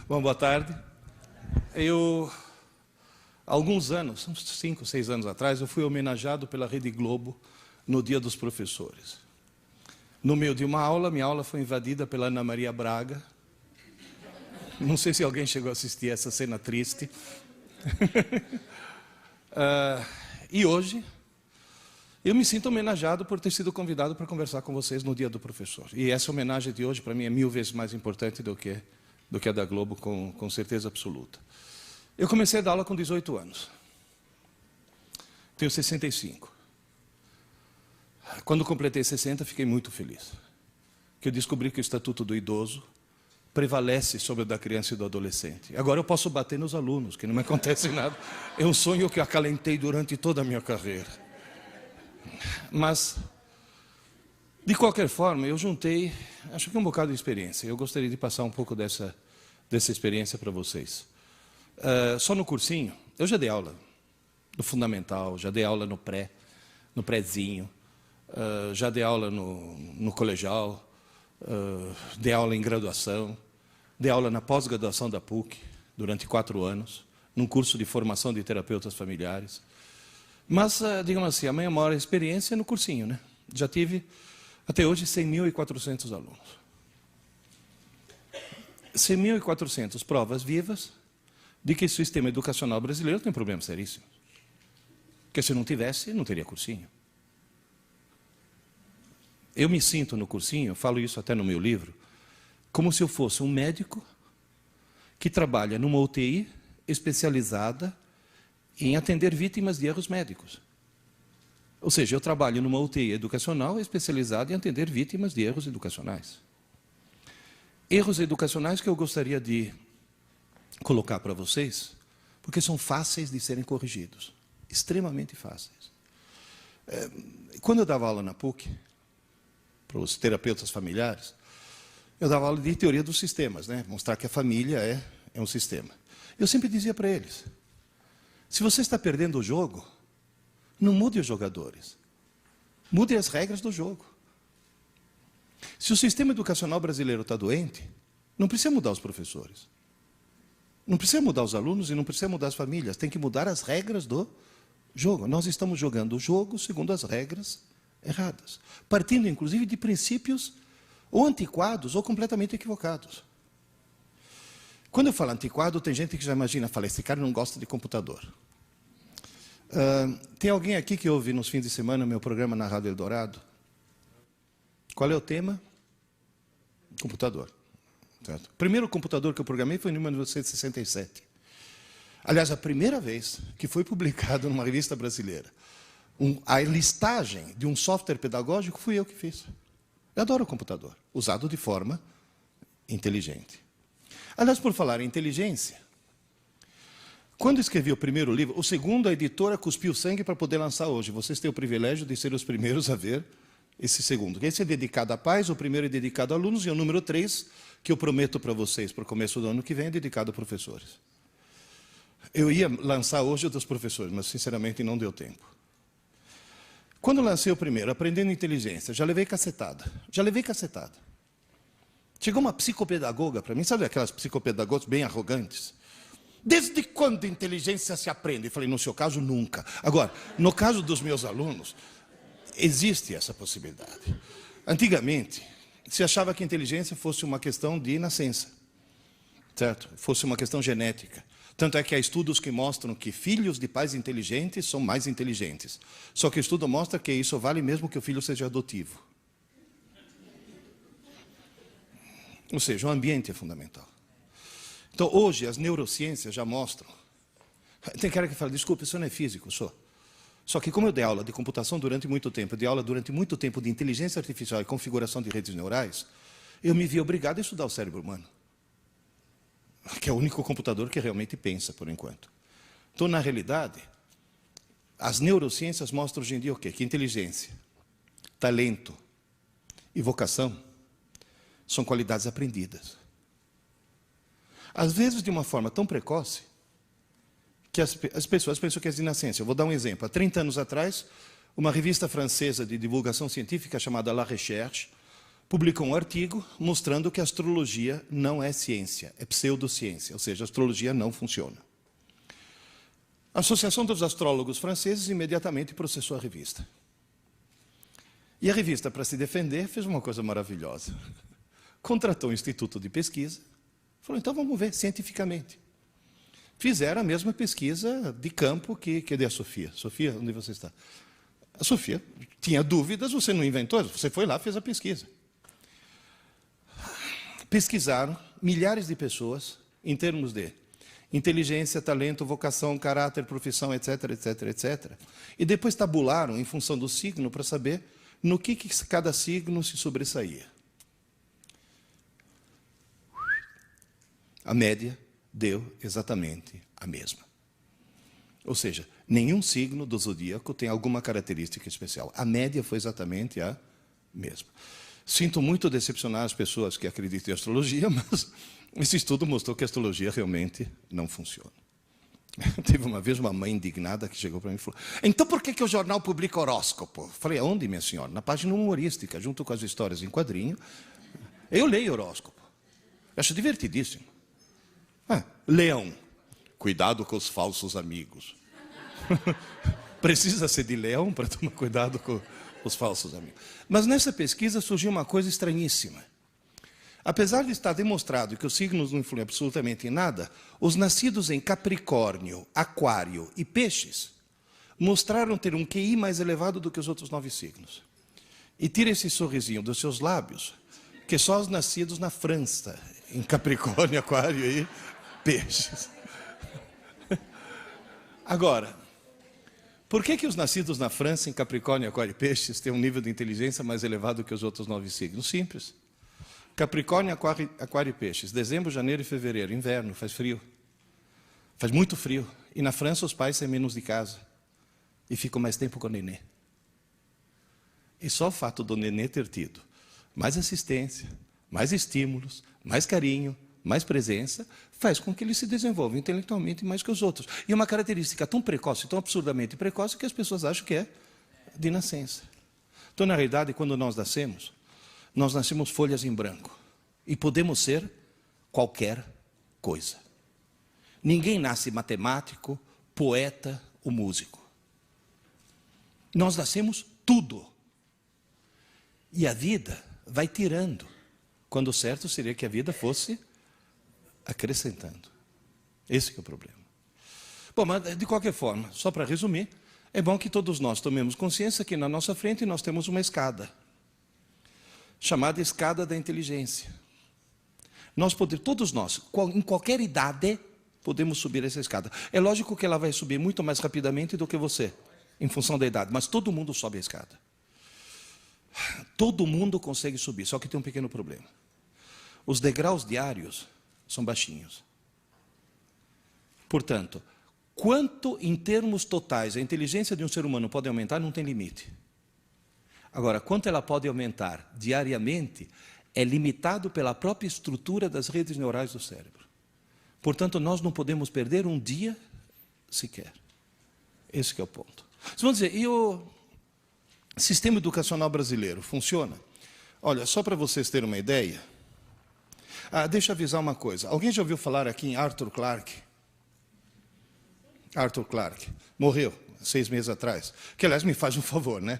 Bom, boa tarde. Há alguns anos, uns 5, 6 anos atrás, eu fui homenageado pela Rede Globo no Dia dos Professores. No meio de uma aula, minha aula foi invadida pela Ana Maria Braga. Não sei se alguém chegou a assistir essa cena triste. E hoje, eu me sinto homenageado por ter sido convidado para conversar com vocês no Dia do Professor. E essa homenagem de hoje, para mim, é 1000 vezes mais importante do que a da Globo, com certeza absoluta. Eu comecei a dar aula com 18 anos. Tenho 65. Quando completei 60, fiquei muito feliz. Porque eu descobri que o Estatuto do Idoso prevalece sobre o da criança e do adolescente. Agora eu posso bater nos alunos, que não me acontece nada. É um sonho que eu acalentei durante toda a minha carreira. Mas, de qualquer forma, eu juntei, acho que um bocado de experiência. Eu gostaria de passar um pouco dessa experiência para vocês. Só no cursinho, eu já dei aula no fundamental, já dei aula no prézinho, já dei aula no colegial, dei aula em graduação, dei aula na pós-graduação da PUC, durante 4 anos, num curso de formação de terapeutas familiares. Mas, digamos assim, a minha maior experiência é no cursinho, né? Já tive, até hoje, 100.400 alunos. 100.400 provas vivas de que o sistema educacional brasileiro tem problemas seríssimos. Porque se não tivesse, não teria cursinho. Eu me sinto no cursinho, eu falo isso até no meu livro, como se eu fosse um médico que trabalha numa UTI especializada em atender vítimas de erros médicos. Ou seja, eu trabalho numa UTI educacional especializada em atender vítimas de erros educacionais. Erros educacionais que eu gostaria de colocar para vocês, porque são fáceis de serem corrigidos. Extremamente fáceis. Quando eu dava aula na PUC, para os terapeutas familiares, eu dava aula de teoria dos sistemas, né? Mostrar que a família é um sistema. Eu sempre dizia para eles, se você está perdendo o jogo, não mude os jogadores. Mude as regras do jogo. Se o sistema educacional brasileiro está doente, não precisa mudar os professores. Não precisa mudar os alunos e não precisa mudar as famílias. Tem que mudar as regras do jogo. Nós estamos jogando o jogo segundo as regras erradas. Partindo, inclusive, de princípios ou antiquados ou completamente equivocados. Quando eu falo antiquado, tem gente que já imagina, fala, esse cara não gosta de computador. Tem alguém aqui que ouve nos fins de semana o meu programa na Rádio Eldorado? Qual é o tema? Computador. Certo? O primeiro computador que eu programei foi em 1967. Aliás, a primeira vez que foi publicado numa revista brasileira a listagem de um software pedagógico fui eu que fiz. Eu adoro o computador, usado de forma inteligente. Aliás, por falar em inteligência, quando escrevi o primeiro livro, o segundo, a editora cuspiu sangue para poder lançar hoje. Vocês têm o privilégio de ser os primeiros a ver esse segundo. Esse é dedicado a pais, o primeiro é dedicado a alunos, e o número 3, que eu prometo para vocês, para o começo do ano que vem, é dedicado a professores. Eu ia lançar hoje o dos professores, mas, sinceramente, não deu tempo. Quando lancei o primeiro, Aprendendo Inteligência, já levei cacetada. Chegou uma psicopedagoga para mim, sabe aquelas psicopedagogas bem arrogantes? Desde quando inteligência se aprende? Eu falei, no seu caso, nunca. Agora, no caso dos meus alunos, existe essa possibilidade. Antigamente, se achava que inteligência fosse uma questão de nascença, certo? Fosse uma questão genética. Tanto é que há estudos que mostram que filhos de pais inteligentes são mais inteligentes. Só que o estudo mostra que isso vale mesmo que o filho seja adotivo. Ou seja, o ambiente é fundamental. Então, hoje, as neurociências já mostram. Tem cara que fala, desculpa, isso não é físico, sou. Só que como eu dei aula de computação durante muito tempo, eu dei aula durante muito tempo de inteligência artificial e configuração de redes neurais, eu me vi obrigado a estudar o cérebro humano. Que é o único computador que realmente pensa, por enquanto. Então, na realidade, as neurociências mostram hoje em dia o quê? Que inteligência, talento e vocação são qualidades aprendidas. Às vezes, de uma forma tão precoce, que as pessoas pensam que é de nascença. Eu vou dar um exemplo. Há 30 anos atrás, uma revista francesa de divulgação científica chamada La Recherche publicou um artigo mostrando que a astrologia não é ciência, é pseudociência, ou seja, a astrologia não funciona. A Associação dos Astrólogos Franceses imediatamente processou a revista. E a revista, para se defender, fez uma coisa maravilhosa. Contratou um instituto de pesquisa, falou, então vamos ver cientificamente. Fizeram a mesma pesquisa de campo que a Sofia. Sofia, onde você está? A Sofia tinha dúvidas, você não inventou, você foi lá, fez a pesquisa. Pesquisaram milhares de pessoas em termos de inteligência, talento, vocação, caráter, profissão, etc, etc, etc. E depois tabularam em função do signo para saber no que cada signo se sobressaía. A média deu exatamente a mesma. Ou seja, nenhum signo do zodíaco tem alguma característica especial. A média foi exatamente a mesma. Sinto muito decepcionar as pessoas que acreditam em astrologia, mas esse estudo mostrou que a astrologia realmente não funciona. Teve uma vez uma mãe indignada que chegou para mim e falou, então por que o jornal publica horóscopo? Falei, aonde, minha senhora? Na página humorística, junto com as histórias em quadrinho. Eu leio horóscopo. Eu acho divertidíssimo. Leão. Cuidado com os falsos amigos. Precisa ser de leão para tomar cuidado com os falsos amigos. Mas nessa pesquisa surgiu uma coisa estranhíssima. Apesar de estar demonstrado que os signos não influem absolutamente em nada, os nascidos em Capricórnio, Aquário e Peixes mostraram ter um QI mais elevado do que os outros 9 signos. E tira esse sorrisinho dos seus lábios, que só os nascidos na França, em Capricórnio, Aquário e Peixes. Agora, por que os nascidos na França, em Capricórnio, Aquário e Peixes têm um nível de inteligência mais elevado que os outros 9 signos? Simples. Capricórnio, Aquário e Peixes, dezembro, janeiro e fevereiro, inverno, faz frio. Faz muito frio. E na França os pais saem menos de casa e ficam mais tempo com o nenê. E só o fato do nenê ter tido mais assistência, mais estímulos, mais carinho, mais presença, faz com que ele se desenvolva intelectualmente mais que os outros. E uma característica tão precoce, tão absurdamente precoce, que as pessoas acham que é de nascença. Então, na realidade, quando nós nascemos folhas em branco. E podemos ser qualquer coisa. Ninguém nasce matemático, poeta ou músico. Nós nascemos tudo. E a vida vai tirando. Quando o certo seria que a vida fosse acrescentando. Esse que é o problema. Bom, mas de qualquer forma, só para resumir, é bom que todos nós tomemos consciência que na nossa frente nós temos uma escada, chamada escada da inteligência. Todos nós, em qualquer idade, podemos subir essa escada. É lógico que ela vai subir muito mais rapidamente do que você, em função da idade, mas todo mundo sobe a escada. Todo mundo consegue subir, só que tem um pequeno problema. Os degraus diários são baixinhos. Portanto, quanto em termos totais a inteligência de um ser humano pode aumentar, não tem limite. Agora, quanto ela pode aumentar diariamente, é limitado pela própria estrutura das redes neurais do cérebro. Portanto, nós não podemos perder um dia sequer. Esse que é o ponto. Vocês vão dizer, e o sistema educacional brasileiro funciona? Olha, só para vocês terem uma ideia. Deixa eu avisar uma coisa. Alguém já ouviu falar aqui em Arthur Clarke? Arthur Clarke. Morreu 6 meses atrás. Que, aliás, me faz um favor, né?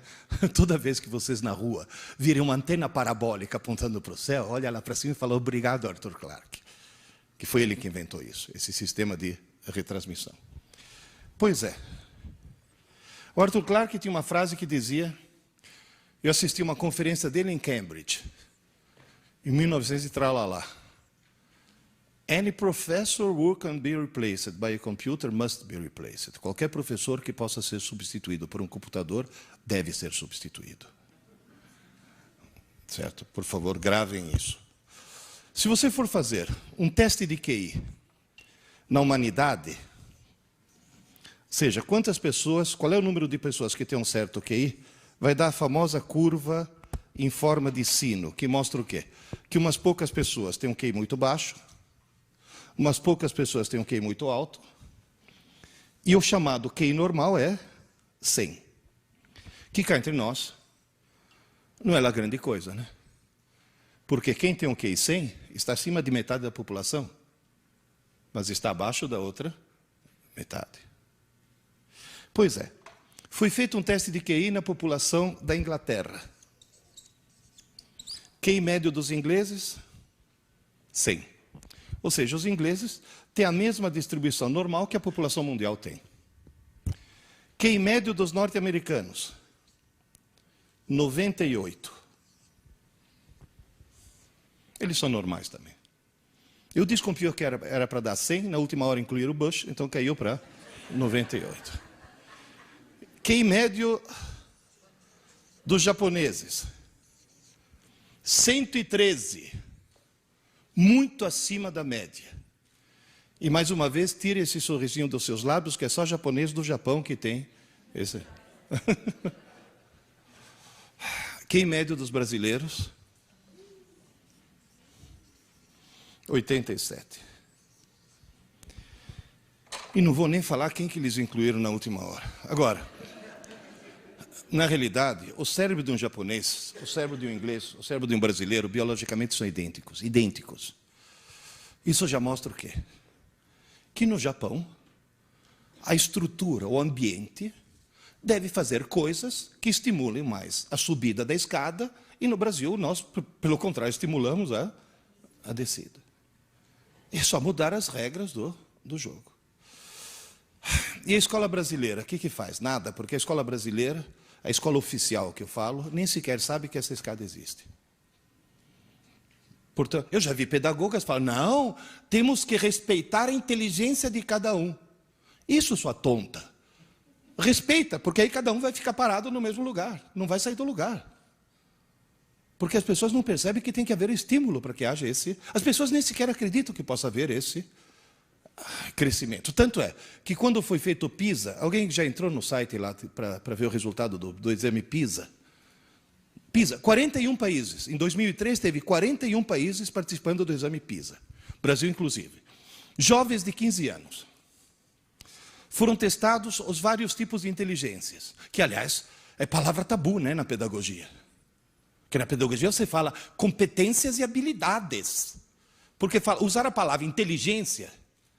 Toda vez que vocês na rua virem uma antena parabólica apontando para o céu, olha lá para cima e fala, obrigado, Arthur Clarke. Que foi ele que inventou isso, esse sistema de retransmissão. Pois é. O Arthur Clarke tinha uma frase que dizia, eu assisti uma conferência dele em Cambridge, em 1900 e tralalá. Any professor who can be replaced by a computer must be replaced. Qualquer professor que possa ser substituído por um computador deve ser substituído. Certo? Por favor, gravem isso. Se você for fazer um teste de QI na humanidade, ou seja, quantas pessoas, qual é o número de pessoas que têm um certo QI, vai dar a famosa curva em forma de sino, que mostra o quê? Que umas poucas pessoas têm um QI muito baixo, umas poucas pessoas têm um QI muito alto, e o chamado QI normal é 100. Que cá entre nós, não é lá grande coisa, né? Porque quem tem um QI 100 está acima de metade da população, mas está abaixo da outra metade. Pois é, foi feito um teste de QI na população da Inglaterra. QI médio dos ingleses, 100. Ou seja, os ingleses têm a mesma distribuição normal que a população mundial tem. QI médio dos norte-americanos, 98. Eles são normais também. Eu desconfio que era para dar 100, na última hora incluir o Bush, então caiu para 98. QI médio dos japoneses, 113. Muito acima da média. E mais uma vez, tire esse sorrisinho dos seus lábios, que é só japonês do Japão que tem esse. QI médio dos brasileiros, 87. E não vou nem falar quem que eles incluíram na última hora. Agora, na realidade, o cérebro de um japonês, o cérebro de um inglês, o cérebro de um brasileiro, biologicamente são idênticos. Idênticos. Isso já mostra o quê? Que no Japão, a estrutura, o ambiente, deve fazer coisas que estimulem mais a subida da escada, e no Brasil nós, pelo contrário, estimulamos a descida. É só mudar as regras do jogo. E a escola brasileira, o que faz? Nada, porque a escola brasileira, a escola oficial que eu falo, nem sequer sabe que essa escada existe. Portanto, eu já vi pedagogas falar, não, temos que respeitar a inteligência de cada um. Isso, sua tonta. Respeita, porque aí cada um vai ficar parado no mesmo lugar, não vai sair do lugar. Porque as pessoas não percebem que tem que haver estímulo para que haja esse... As pessoas nem sequer acreditam que possa haver esse crescimento. Tanto é que quando foi feito o PISA, alguém já entrou no site lá para ver o resultado do exame PISA? PISA, 41 países. Em 2003 teve 41 países participando do exame PISA. Brasil inclusive. Jovens de 15 anos. Foram testados os vários tipos de inteligências, que aliás é palavra tabu, né, na pedagogia. Porque na pedagogia você fala competências e habilidades. Porque usar a palavra inteligência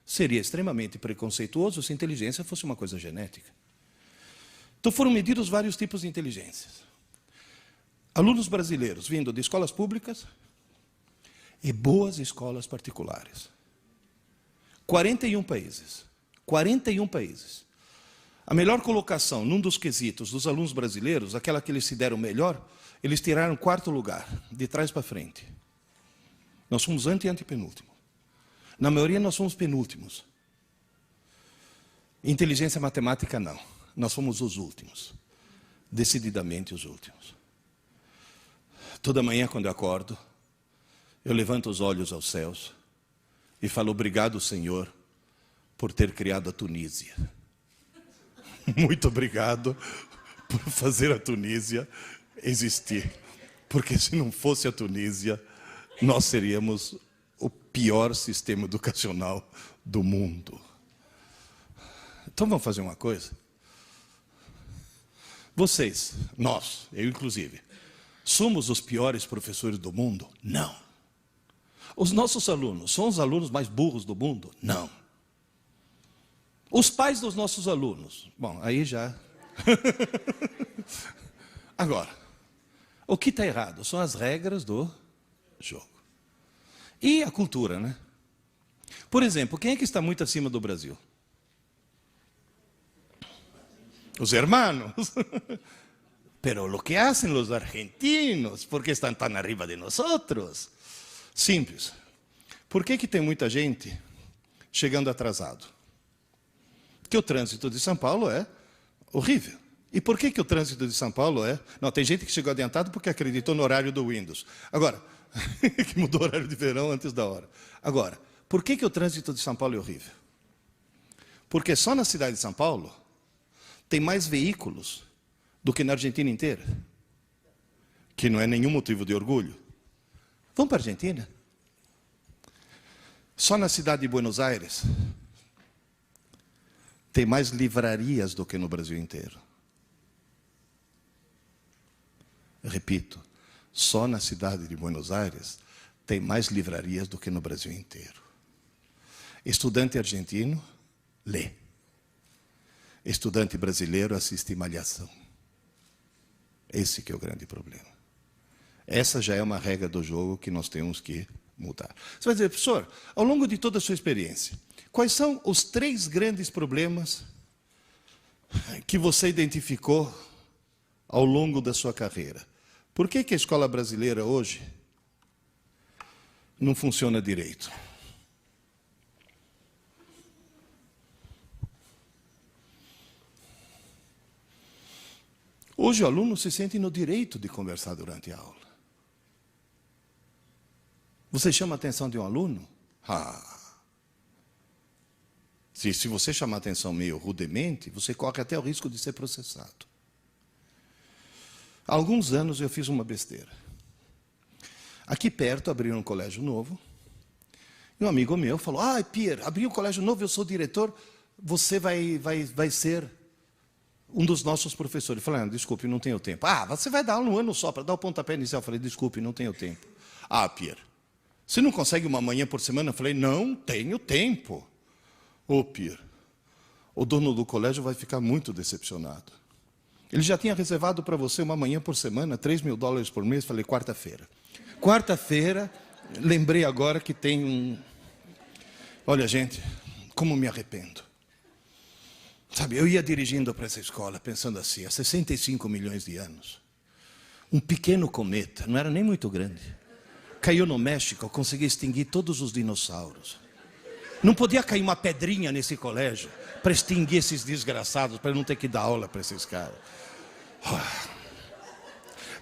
seria extremamente preconceituoso se inteligência fosse uma coisa genética. Então foram medidos vários tipos de inteligências. Alunos brasileiros vindo de escolas públicas e boas escolas particulares. 41 países. 41 países. A melhor colocação num dos quesitos dos alunos brasileiros, aquela que eles se deram melhor, eles tiraram 4º lugar, de trás para frente. Nós somos antepenúltimo. Na maioria nós somos penúltimos. Inteligência matemática não. Nós somos os últimos. Decididamente os últimos. Toda manhã quando eu acordo, eu levanto os olhos aos céus e falo, obrigado, Senhor, por ter criado a Tunísia. Muito obrigado por fazer a Tunísia existir. Porque se não fosse a Tunísia, nós seríamos o pior sistema educacional do mundo. Então vamos fazer uma coisa? Vocês, nós, eu inclusive, somos os piores professores do mundo? Não. Os nossos alunos são os alunos mais burros do mundo? Não. Os pais dos nossos alunos? Bom, aí já... Agora, o que está errado são as regras do jogo. E a cultura, né? Por exemplo, quem é que está muito acima do Brasil? Os hermanos. Pero lo que hacen los argentinos, ¿por qué están tan arriba de nosotros? Simples. Por que tem muita gente chegando atrasado? Porque o trânsito de São Paulo é horrível. E por que o trânsito de São Paulo é... Não, tem gente que chegou adiantado porque acreditou no horário do Windows. Agora, que mudou o horário de verão antes da hora. Agora, por que o trânsito de São Paulo é horrível? Porque só na cidade de São Paulo tem mais veículos do que na Argentina inteira. Que não é nenhum motivo de orgulho. Vamos para a Argentina. Só na cidade de Buenos Aires tem mais livrarias do que no Brasil inteiro. Repito, só na cidade de Buenos Aires tem mais livrarias do que no Brasil inteiro. Estudante argentino lê. Estudante brasileiro assiste Malhação. Esse que é o grande problema. Essa já é uma regra do jogo que nós temos que mudar. Você vai dizer, professor, ao longo de toda a sua experiência, quais são os 3 grandes problemas que você identificou ao longo da sua carreira? Por que a escola brasileira hoje não funciona direito? Hoje o aluno se sente no direito de conversar durante a aula. Você chama a atenção de um aluno? Se você chamar a atenção meio rudemente, você corre até o risco de ser processado. Há alguns anos eu fiz uma besteira. Aqui perto abriram um colégio novo, e um amigo meu falou, Pierre, abriu um colégio novo, eu sou diretor, você vai ser um dos nossos professores. Eu falei, desculpe, não tenho tempo. Você vai dar aula um ano só, para dar o pontapé inicial. Eu falei, desculpe, não tenho tempo. Pierre, você não consegue uma manhã por semana? Eu falei, não tenho tempo. Pierre, o dono do colégio vai ficar muito decepcionado. Ele já tinha reservado para você uma manhã por semana, $3.000 por mês. Falei, quarta-feira. Quarta-feira, lembrei agora que tem um... Olha, gente, como me arrependo. Sabe, eu ia dirigindo para essa escola, pensando assim, há 65 milhões de anos. Um pequeno cometa, não era nem muito grande, caiu no México, conseguia extinguir todos os dinossauros. Não podia cair uma pedrinha nesse colégio para extinguir esses desgraçados, para não ter que dar aula para esses caras.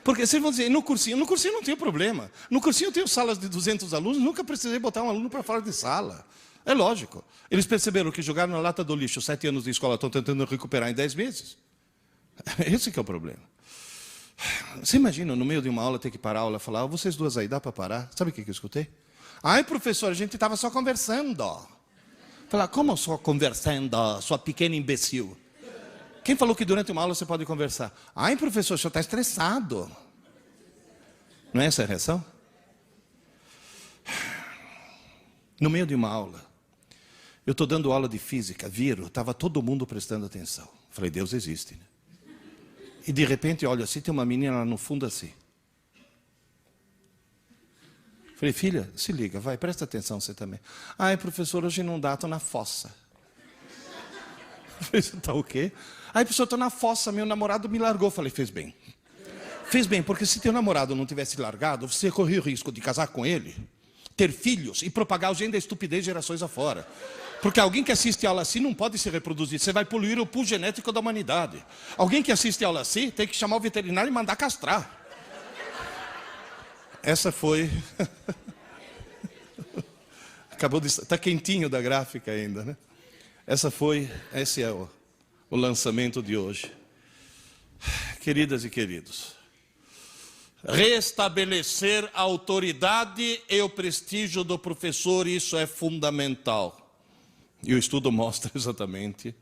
Porque vocês vão dizer, no cursinho não tem problema. No cursinho eu tenho salas de 200 alunos, nunca precisei botar um aluno para fora de sala. É lógico. Eles perceberam que jogaram na lata do lixo 7 anos de escola, estão tentando recuperar em 10 meses. Esse que é o problema. Você imagina, no meio de uma aula, ter que parar a aula e falar, vocês duas aí, dá para parar? Sabe o que eu escutei? Professor, a gente estava só conversando. Falar, como só conversando, sua pequena imbecil? Quem falou que durante uma aula você pode conversar? Professor, o senhor está estressado. Não é essa a reação? No meio de uma aula, eu estou dando aula de física, estava todo mundo prestando atenção. Falei, Deus existe, né? E de repente, olha, assim, tem uma menina lá no fundo assim. Falei, filha, se liga, vai, presta atenção você também. Professor, hoje não dá, estou na fossa. Falei, você está o quê? Professor, estou na fossa, meu namorado me largou. Falei, fez bem. Fez bem, porque se teu namorado não tivesse largado, você corria o risco de casar com ele, ter filhos e propagar o gene da estupidez gerações afora. Porque alguém que assiste aula assim não pode se reproduzir. Você vai poluir o pool genético da humanidade. Alguém que assiste aula assim tem que chamar o veterinário e mandar castrar. Essa foi... Acabou de... Está quentinho da gráfica ainda, né? Esse é o lançamento de hoje. Queridas e queridos, restabelecer a autoridade e o prestígio do professor, isso é fundamental. E o estudo mostra exatamente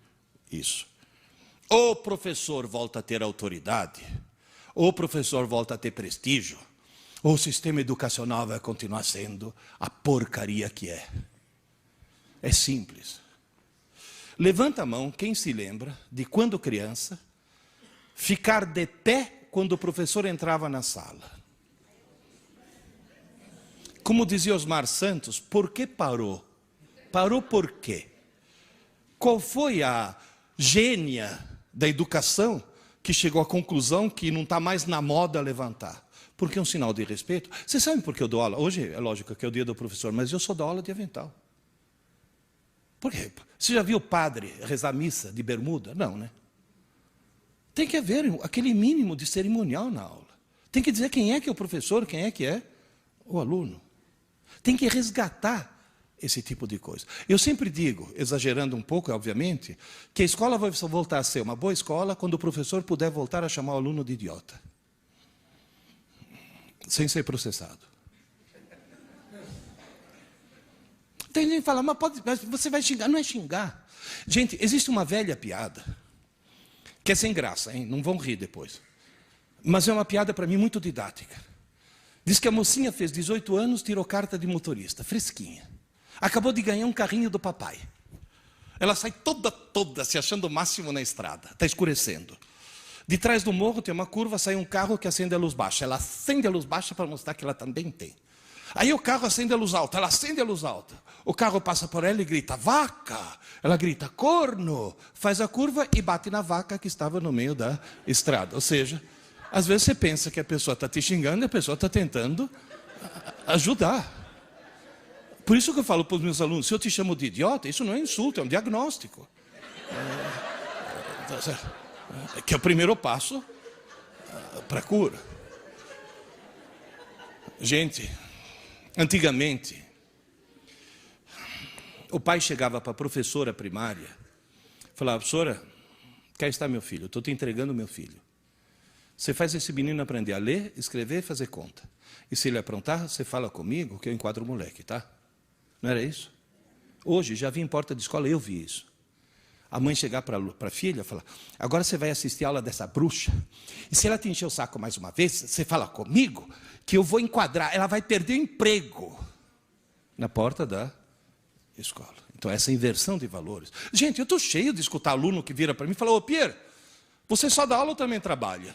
isso. O professor volta a ter autoridade, o professor volta a ter prestígio, o sistema educacional vai continuar sendo a porcaria que é. É simples. Levanta a mão quem se lembra de quando criança, ficar de pé quando o professor entrava na sala. Como dizia Osmar Santos, por que parou? Parou por quê? Qual foi a gênia da educação que chegou à conclusão que não está mais na moda levantar? Porque é um sinal de respeito. Vocês sabem por que eu dou aula? Hoje é lógico que é o dia do professor, mas eu só dou aula de avental. Por quê? Você já viu o padre rezar missa de bermuda? Não, né? Tem que haver aquele mínimo de cerimonial na aula. Tem que dizer quem é que é o professor, quem é que é o aluno. Tem que resgatar esse tipo de coisa. Eu sempre digo, exagerando um pouco, obviamente, que a escola vai voltar a ser uma boa escola quando o professor puder voltar a chamar o aluno de idiota. Sem ser processado. Tem gente que fala, mas você vai xingar. Não é xingar. Gente, existe uma velha piada, que é sem graça, hein? Não vão rir depois. Mas é uma piada para mim muito didática. Diz que a mocinha fez 18 anos, tirou carta de motorista, fresquinha. Acabou de ganhar um carrinho do papai. Ela sai toda se achando o máximo na estrada. Está escurecendo. De trás do morro tem uma curva, sai um carro que acende a luz baixa. Ela acende a luz baixa para mostrar que ela também tem. Aí o carro acende a luz alta, ela acende a luz alta. O carro passa por ela e grita, vaca. Ela grita, corno. Faz a curva e bate na vaca que estava no meio da estrada. Ou seja, às vezes você pensa que a pessoa está te xingando e a pessoa está tentando ajudar. Por isso que eu falo para os meus alunos, se eu te chamo de idiota, isso não é insulto, é um diagnóstico. Que é o primeiro passo para a cura. Gente, antigamente, o pai chegava para a professora primária, falava, professora, cá está meu filho, estou te entregando meu filho. Você faz esse menino aprender a ler, escrever e fazer conta. E se ele aprontar, você fala comigo que eu enquadro o moleque, tá? Não era isso? Hoje, já vi em porta de escola, eu vi isso. A mãe chegar para a filha e falar, agora você vai assistir a aula dessa bruxa, e se ela te encher o saco mais uma vez, você fala comigo que eu vou enquadrar, ela vai perder o emprego na porta da escola. Então, essa inversão de valores. Gente, eu estou cheio de escutar aluno que vira para mim e fala, ô Pierre, você só dá aula ou também trabalha?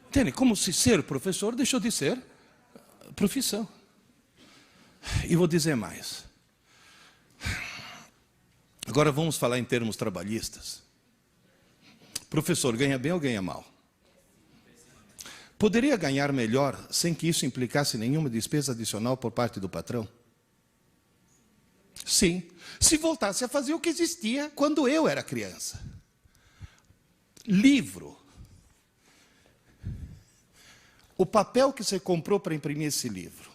Entende? Como se ser professor deixou de ser profissão. E vou dizer mais. Agora vamos falar em termos trabalhistas. Professor, ganha bem ou ganha mal? Poderia ganhar melhor sem que isso implicasse nenhuma despesa adicional por parte do patrão? Sim, se voltasse a fazer o que existia quando eu era criança. Livro. O papel que você comprou para imprimir esse livro,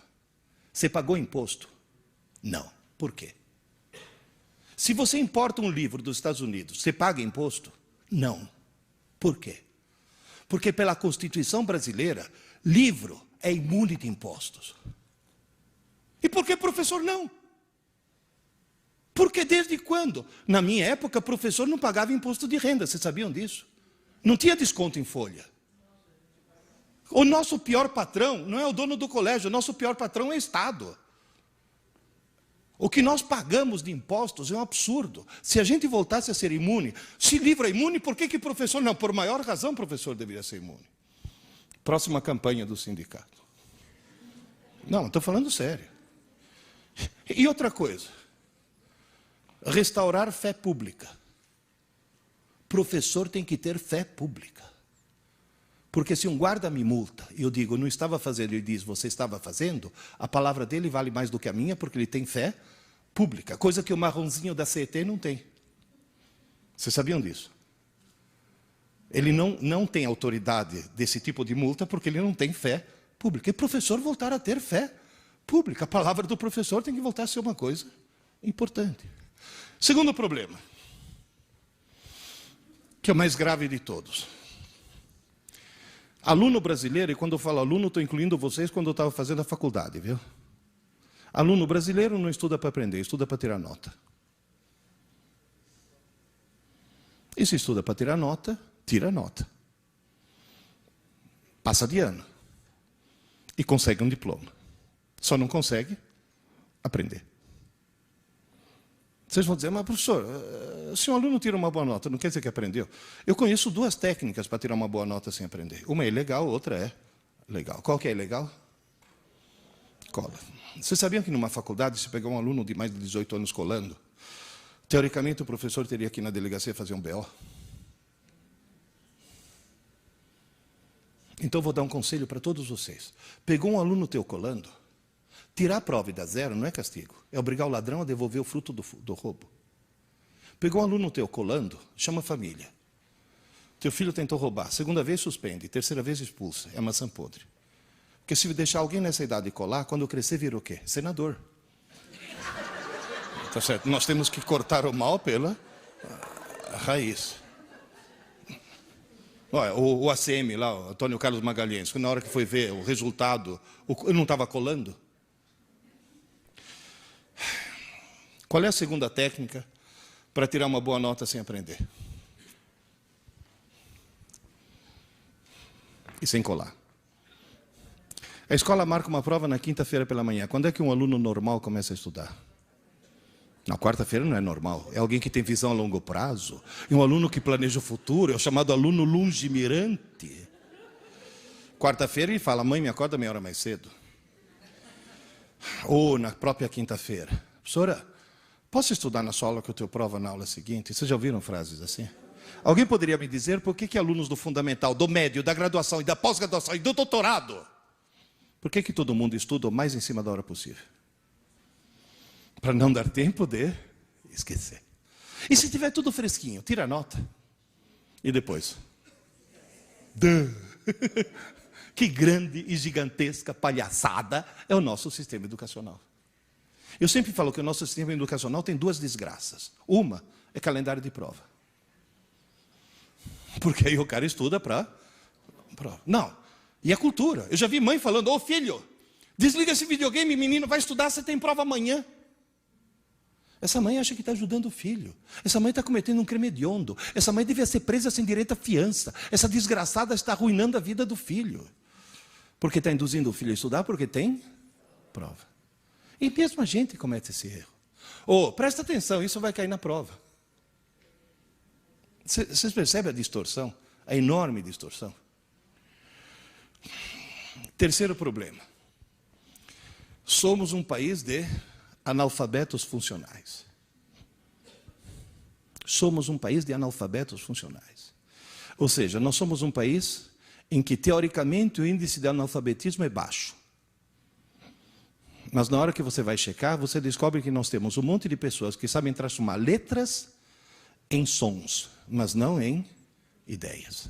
você pagou imposto? Não. Por quê? Se você importa um livro dos Estados Unidos, você paga imposto? Não. Por quê? Porque pela Constituição brasileira, livro é imune de impostos. E por que professor não? Porque desde quando? Na minha época, professor não pagava imposto de renda, vocês sabiam disso? Não tinha desconto em folha. O nosso pior patrão não é o dono do colégio, o nosso pior patrão é o Estado. O que nós pagamos de impostos é um absurdo. Se a gente voltasse a ser imune, se livro é imune, por que professor não? Por maior razão, professor deveria ser imune. Próxima campanha do sindicato. Não, estou falando sério. E outra coisa, restaurar fé pública. Professor tem que ter fé pública. Porque se um guarda me multa e eu digo, não estava fazendo, ele diz, você estava fazendo, a palavra dele vale mais do que a minha, porque ele tem fé pública, coisa que o marronzinho da CET não tem. Vocês sabiam disso? Ele não tem autoridade desse tipo de multa, porque ele não tem fé pública. E professor voltar a ter fé pública. A palavra do professor tem que voltar a ser uma coisa importante. Segundo problema, que é o mais grave de todos. Aluno brasileiro, e quando eu falo aluno, estou incluindo vocês quando eu estava fazendo a faculdade, viu? Aluno brasileiro não estuda para aprender, estuda para tirar nota. E se estuda para tirar nota, tira nota. Passa de ano. E consegue um diploma. Só não consegue aprender. Vocês vão dizer, mas professor, se um aluno tira uma boa nota, não quer dizer que aprendeu? Eu conheço duas técnicas para tirar uma boa nota sem aprender. Uma é ilegal, outra é legal. Qual que é ilegal? Cola. Vocês sabiam que numa faculdade, se pegar um aluno de mais de 18 anos colando, teoricamente o professor teria que ir na delegacia fazer um BO? Então eu vou dar um conselho para todos vocês. Pegou um aluno teu colando, tirar a prova e dar zero não é castigo. É obrigar o ladrão a devolver o fruto do roubo. Pegou um aluno teu colando, chama a família. Teu filho tentou roubar. Segunda vez suspende. Terceira vez expulsa. É maçã podre. Porque se deixar alguém nessa idade colar, quando crescer vira o quê? Senador. Tá certo? Nós temos que cortar o mal pela raiz. Olha, o ACM lá, o Antônio Carlos Magalhães, na hora que foi ver o resultado, eu não estava colando. Qual é a segunda técnica para tirar uma boa nota sem aprender? E sem colar. A escola marca uma prova na quinta-feira pela manhã. Quando é que um aluno normal começa a estudar? Na quarta-feira não é normal. É alguém que tem visão a longo prazo. E um aluno que planeja o futuro. É o chamado aluno longemirante. Quarta-feira ele fala, mãe, me acorda meia hora mais cedo. Ou na própria quinta-feira. Professora, posso estudar na sua aula que eu tenho prova na aula seguinte? Vocês já ouviram frases assim? Alguém poderia me dizer por que alunos do fundamental, do médio, da graduação e da pós-graduação e do doutorado, por que todo mundo estuda o mais em cima da hora possível? Para não dar tempo de esquecer. E se tiver tudo fresquinho, tira a nota. E depois? Que grande e gigantesca palhaçada é o nosso sistema educacional. Eu sempre falo que o nosso sistema educacional tem duas desgraças. Uma é calendário de prova. Porque aí o cara estuda para prova. Não. E a cultura. Eu já vi mãe falando, ô filho, desliga esse videogame, menino, vai estudar, você tem prova amanhã. Essa mãe acha que está ajudando o filho. Essa mãe está cometendo um crime hediondo. Essa mãe devia ser presa sem direito à fiança. Essa desgraçada está arruinando a vida do filho. Porque está induzindo o filho a estudar, porque tem prova. E mesmo a gente comete esse erro. Ô, presta atenção, isso vai cair na prova. Vocês percebem a distorção? A enorme distorção. Terceiro problema. Somos um país de analfabetos funcionais. Somos um país de analfabetos funcionais. Ou seja, nós somos um país em que, teoricamente, o índice de analfabetismo é baixo. Mas na hora que você vai checar, você descobre que nós temos um monte de pessoas que sabem transformar letras em sons, mas não em ideias.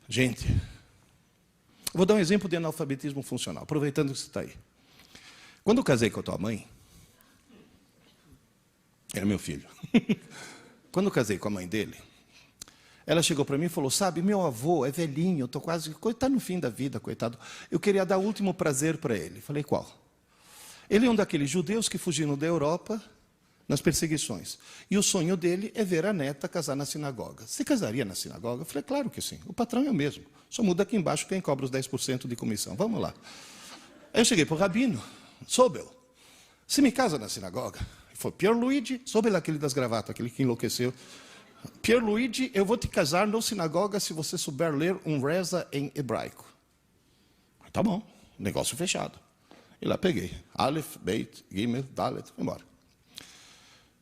Gente, vou dar um exemplo de analfabetismo funcional, aproveitando que você está aí. Quando eu casei com a tua mãe, era meu filho. Quando eu casei com a mãe dele, ela chegou para mim e falou, sabe, meu avô é velhinho, eu estou quase, está no fim da vida, coitado. Eu queria dar o último prazer para ele. Falei, qual? Ele é um daqueles judeus que fugiram da Europa nas perseguições. E o sonho dele é ver a neta casar na sinagoga. Você casaria na sinagoga? Eu falei, claro que sim. O patrão é o mesmo. Só muda aqui embaixo quem cobra os 10% de comissão. Vamos lá. Aí eu cheguei para o rabino, Sobel, você me casa na sinagoga? Ele falou, Pierluigi, Sobel aquele das gravatas, aquele que enlouqueceu. Pierluigi, eu vou te casar na sinagoga se você souber ler um reza em hebraico. Tá bom, negócio fechado. E lá peguei. Aleph, Beit, Gimel, Dalet, foi embora.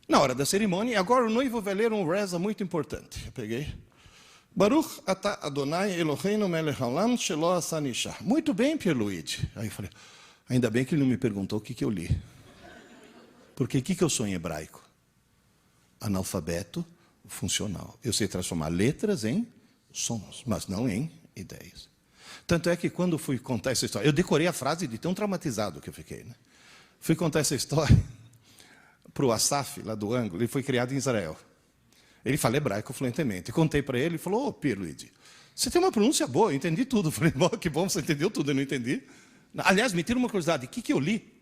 Na hora da cerimônia, agora o noivo vai ler um reza muito importante. Eu peguei. Baruch atah Adonai Eloheinu melech haolam shelo asa isha. Muito bem, Pierluigi. Aí eu falei, ainda bem que ele não me perguntou o que eu li. Porque o que eu sou em hebraico? Analfabeto funcional. Eu sei transformar letras em sons, mas não em ideias. Tanto é que quando fui contar essa história, eu decorei a frase de tão traumatizado que eu fiquei. Né? Fui contar essa história para o Asaf, lá do ângulo, ele foi criado em Israel. Ele fala hebraico fluentemente. Contei para ele, ele falou, ô Pierluigi, você tem uma pronúncia boa, eu entendi tudo. Eu falei, que bom, você entendeu tudo, eu não entendi. Aliás, me tira uma curiosidade, o que eu li?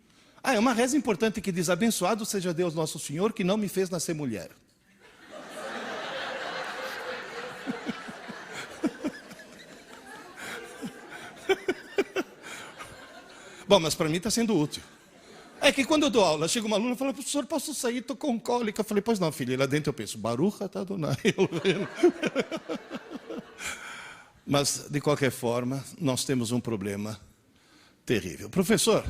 É uma reza importante que diz, abençoado seja Deus nosso Senhor, que não me fez nascer mulher. Bom, mas para mim está sendo útil. É que quando eu dou aula, chega uma aluna e fala, professor, posso sair? Estou com cólica. Eu falei, pois não, filha. E lá dentro eu penso, Baruch atah Adonai. Mas, de qualquer forma, nós temos um problema terrível. Professor,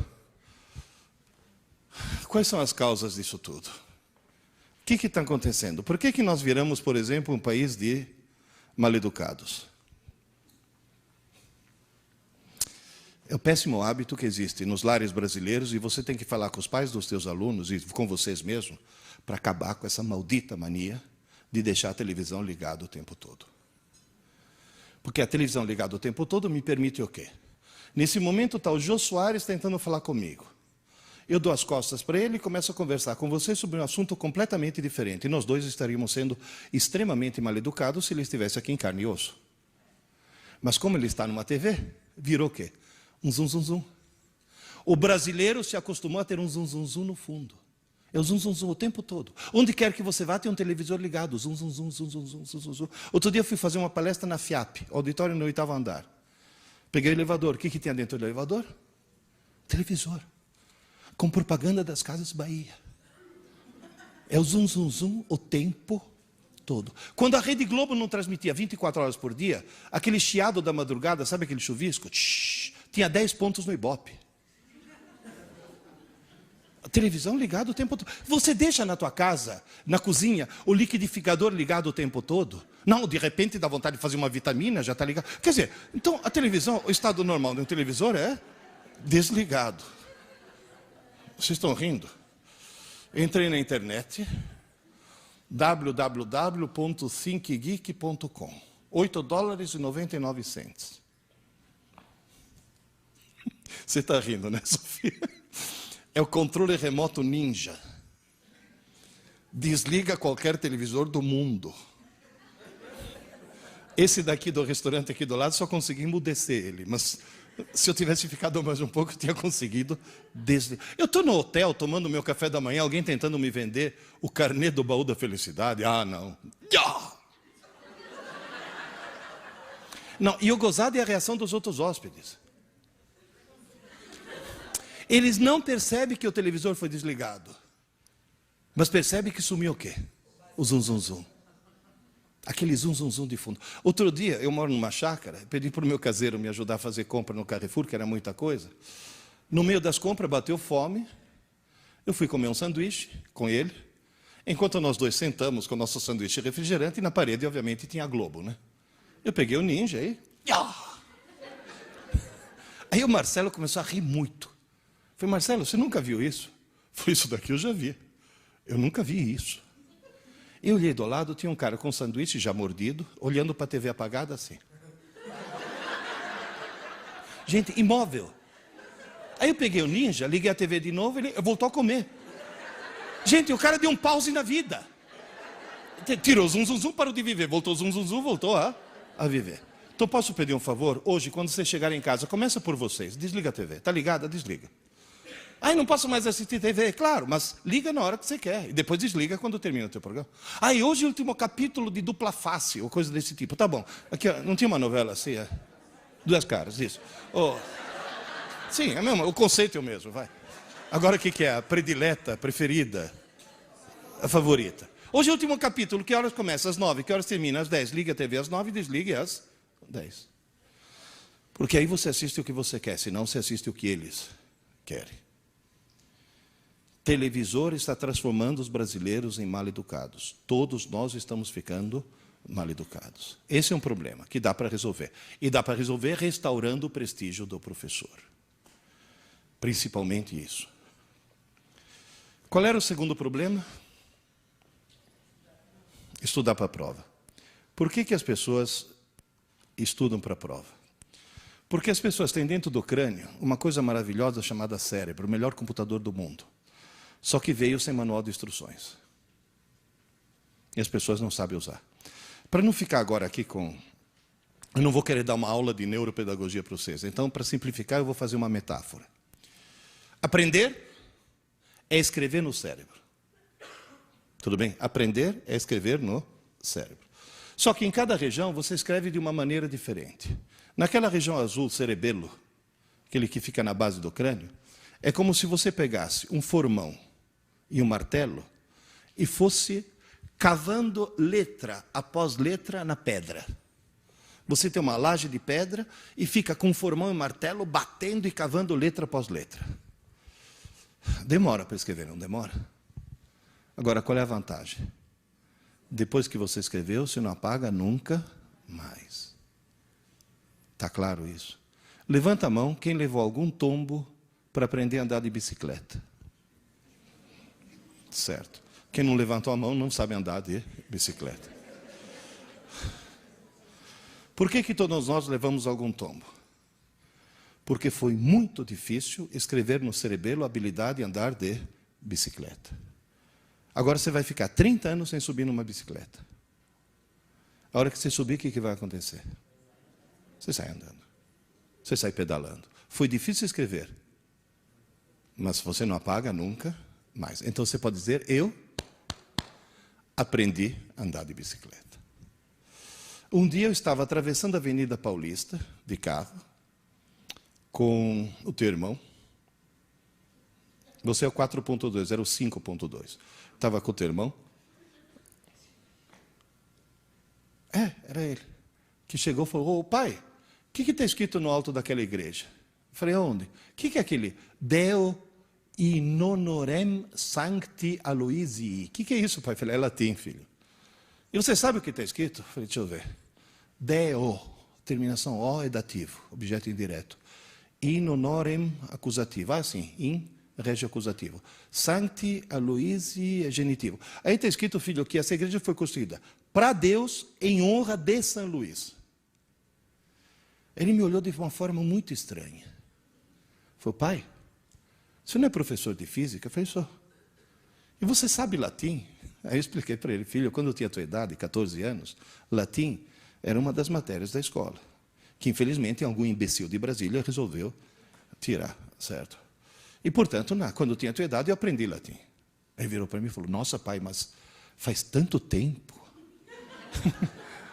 quais são as causas disso tudo? O que está acontecendo? Por que nós viramos, por exemplo, um país de maleducados? É o péssimo hábito que existe nos lares brasileiros e você tem que falar com os pais dos teus alunos e com vocês mesmos para acabar com essa maldita mania de deixar a televisão ligada o tempo todo. Porque a televisão ligada o tempo todo me permite o quê? Nesse momento está o Jô Soares tentando falar comigo. Eu dou as costas para ele e começo a conversar com você sobre um assunto completamente diferente. E nós dois estaríamos sendo extremamente mal educados se ele estivesse aqui em carne e osso. Mas como ele está numa TV, virou o quê? Um zum, zum, zum. O brasileiro se acostumou a ter um zum, zum, zum no fundo. É o zum, zum, zum o tempo todo. Onde quer que você vá, tem um televisor ligado. Zum, zum, zum, zum, zum, zum, zum, zum. Outro dia eu fui fazer uma palestra na FIAP, auditório no 8º andar. Peguei o elevador. O que tinha dentro do elevador? Televisor. Com propaganda das Casas Bahia. É o zum, zum, zum o tempo todo. Quando a Rede Globo não transmitia 24 horas por dia, aquele chiado da madrugada, sabe aquele chuvisco? Tinha 10 pontos no Ibope. A televisão ligada o tempo todo. Você deixa na tua casa, na cozinha, o liquidificador ligado o tempo todo? Não, de repente dá vontade de fazer uma vitamina, já está ligado. Quer dizer, então a televisão, o estado normal de um televisor é desligado. Vocês estão rindo? Entrei na internet, www.thinkgeek.com, $8,99. Você está rindo, né, Sofia? É o controle remoto ninja. Desliga qualquer televisor do mundo. Esse daqui do restaurante aqui do lado, só consegui emudecer ele. Mas se eu tivesse ficado mais um pouco, eu tinha conseguido desligar. Eu estou no hotel, tomando meu café da manhã, alguém tentando me vender o carnê do baú da felicidade. Ah, não. Não, e o gozado é a reação dos outros hóspedes. Eles não percebem que o televisor foi desligado. Mas percebem que sumiu o quê? O zum, zum, zum. Aquele zum, zum, zum de fundo. Outro dia, eu moro numa chácara, pedi para o meu caseiro me ajudar a fazer compra no Carrefour, que era muita coisa. No meio das compras, bateu fome. Eu fui comer um sanduíche com ele. Enquanto nós dois sentamos com o nosso sanduíche refrigerante, e na parede, obviamente, tinha a Globo, né? Eu peguei o ninja aí. Aí o Marcelo começou a rir muito. Falei, Marcelo, você nunca viu isso? Foi isso daqui eu já vi. Eu nunca vi isso. Eu olhei do lado, tinha um cara com um sanduíche já mordido, olhando para a TV apagada assim. Gente, imóvel. Aí eu peguei o ninja, liguei a TV de novo, ele voltou a comer. Gente, o cara deu um pause na vida. Tirou zum, zum, zum, parou de viver. Voltou zum, zum, zum, voltou a viver. Então posso pedir um favor? Hoje, quando vocês chegarem em casa, começa por vocês. Desliga a TV. Está ligada? Desliga. Ai, não posso mais assistir TV. Claro, mas liga na hora que você quer. E depois desliga quando termina o teu programa. Ai, hoje é o último capítulo de Dupla Face, ou coisa desse tipo. Tá bom. Aqui, ó, não tinha uma novela assim? É? Duas caras, isso. Oh. Sim, é mesmo. O conceito é o mesmo, vai. Agora o que é? A predileta, a preferida, a favorita. Hoje é o último capítulo. Que horas começa? Às 9. Que horas termina? Às 10. Liga a TV às 9 e desligue às 10. Porque aí você assiste o que você quer, senão você assiste o que eles querem. Televisor está transformando os brasileiros em mal-educados. Todos nós estamos ficando mal-educados. Esse é um problema que dá para resolver. E dá para resolver restaurando o prestígio do professor. Principalmente isso. Qual era o segundo problema? Estudar para a prova. Por que as pessoas estudam para a prova? Porque as pessoas têm dentro do crânio uma coisa maravilhosa chamada cérebro, o melhor computador do mundo. Só que veio sem manual de instruções. E as pessoas não sabem usar. Para não ficar agora aqui com... Eu não vou querer dar uma aula de neuropedagogia para vocês. Então, para simplificar, eu vou fazer uma metáfora. Aprender é escrever no cérebro. Tudo bem? Aprender é escrever no cérebro. Só que em cada região você escreve de uma maneira diferente. Naquela região azul, cerebelo, aquele que fica na base do crânio, é como se você pegasse um formão e um martelo e fosse cavando letra após letra na pedra. Você tem uma laje de pedra e fica com um formão e martelo batendo e cavando letra após letra. Demora para escrever, não demora? Agora, qual é a vantagem? Depois que você escreveu, você não apaga nunca mais. Está claro isso? Levanta a mão quem levou algum tombo para aprender a andar de bicicleta. Certo. Quem não levantou a mão não sabe andar de bicicleta. Por que todos nós levamos algum tombo? Porque foi muito difícil escrever no cerebelo a habilidade de andar de bicicleta. Agora você vai ficar 30 anos sem subir numa bicicleta. A hora que você subir, o que vai acontecer? Você sai andando. Você sai pedalando. Foi difícil escrever. Mas você não apaga nunca mais. Então você pode dizer, eu aprendi a andar de bicicleta. Um dia eu estava atravessando a Avenida Paulista, de carro, com o teu irmão. Você é o 4.2, era o 5.2. Estava com o teu irmão. Era ele. Que chegou e falou, ô pai, o que está escrito no alto daquela igreja? Eu falei, onde? O que é aquele? Deo in honorem sancti Aloisii. O que é isso, pai? Eu falei, é latim, filho. E você sabe o que está escrito? Eu falei, deixa eu ver. Deo, terminação O é dativo, objeto indireto. In honorem acusativo. Sim, in regio acusativo. Sancti Aloisii é genitivo. Aí está escrito, filho, que essa igreja foi construída para Deus em honra de São Luís. Ele me olhou de uma forma muito estranha. Falei, pai, você não é professor de física? Eu falei, sou. E você sabe latim? Aí eu expliquei para ele, filho, quando eu tinha a tua idade, 14 anos, latim era uma das matérias da escola, que infelizmente algum imbecil de Brasília resolveu tirar, certo? E, portanto, quando eu tinha a tua idade, eu aprendi latim. Aí virou para mim e falou, nossa, pai, mas faz tanto tempo.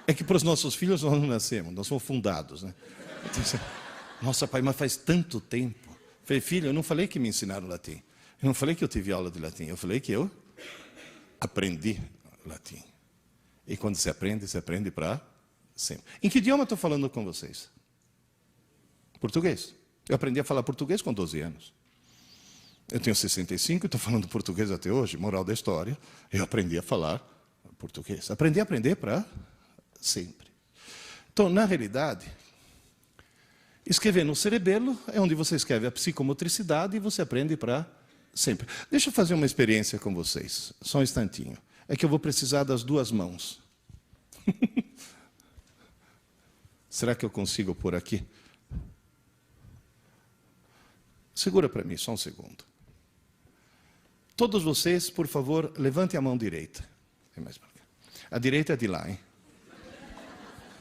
É que para os nossos filhos nós não nascemos, nós somos fundados, né? Nossa, pai, mas faz tanto tempo. Eu falei, filho, eu não falei que me ensinaram latim. Eu não falei que eu tive aula de latim. Eu falei que eu aprendi latim. E quando se aprende para sempre. Em que idioma eu estou falando com vocês? Português. Eu aprendi a falar português com 12 anos. Eu tenho 65 e estou falando português até hoje. Moral da história, eu aprendi a falar português. Aprendi a aprender para sempre. Então, na realidade, escrever no cerebelo é onde você escreve a psicomotricidade e você aprende para sempre. Deixa eu fazer uma experiência com vocês. Só um instantinho. É que eu vou precisar das duas mãos. Será que eu consigo pôr aqui? Segura para mim, só um segundo. Todos vocês, por favor, levantem a mão direita. A direita é de lá, hein?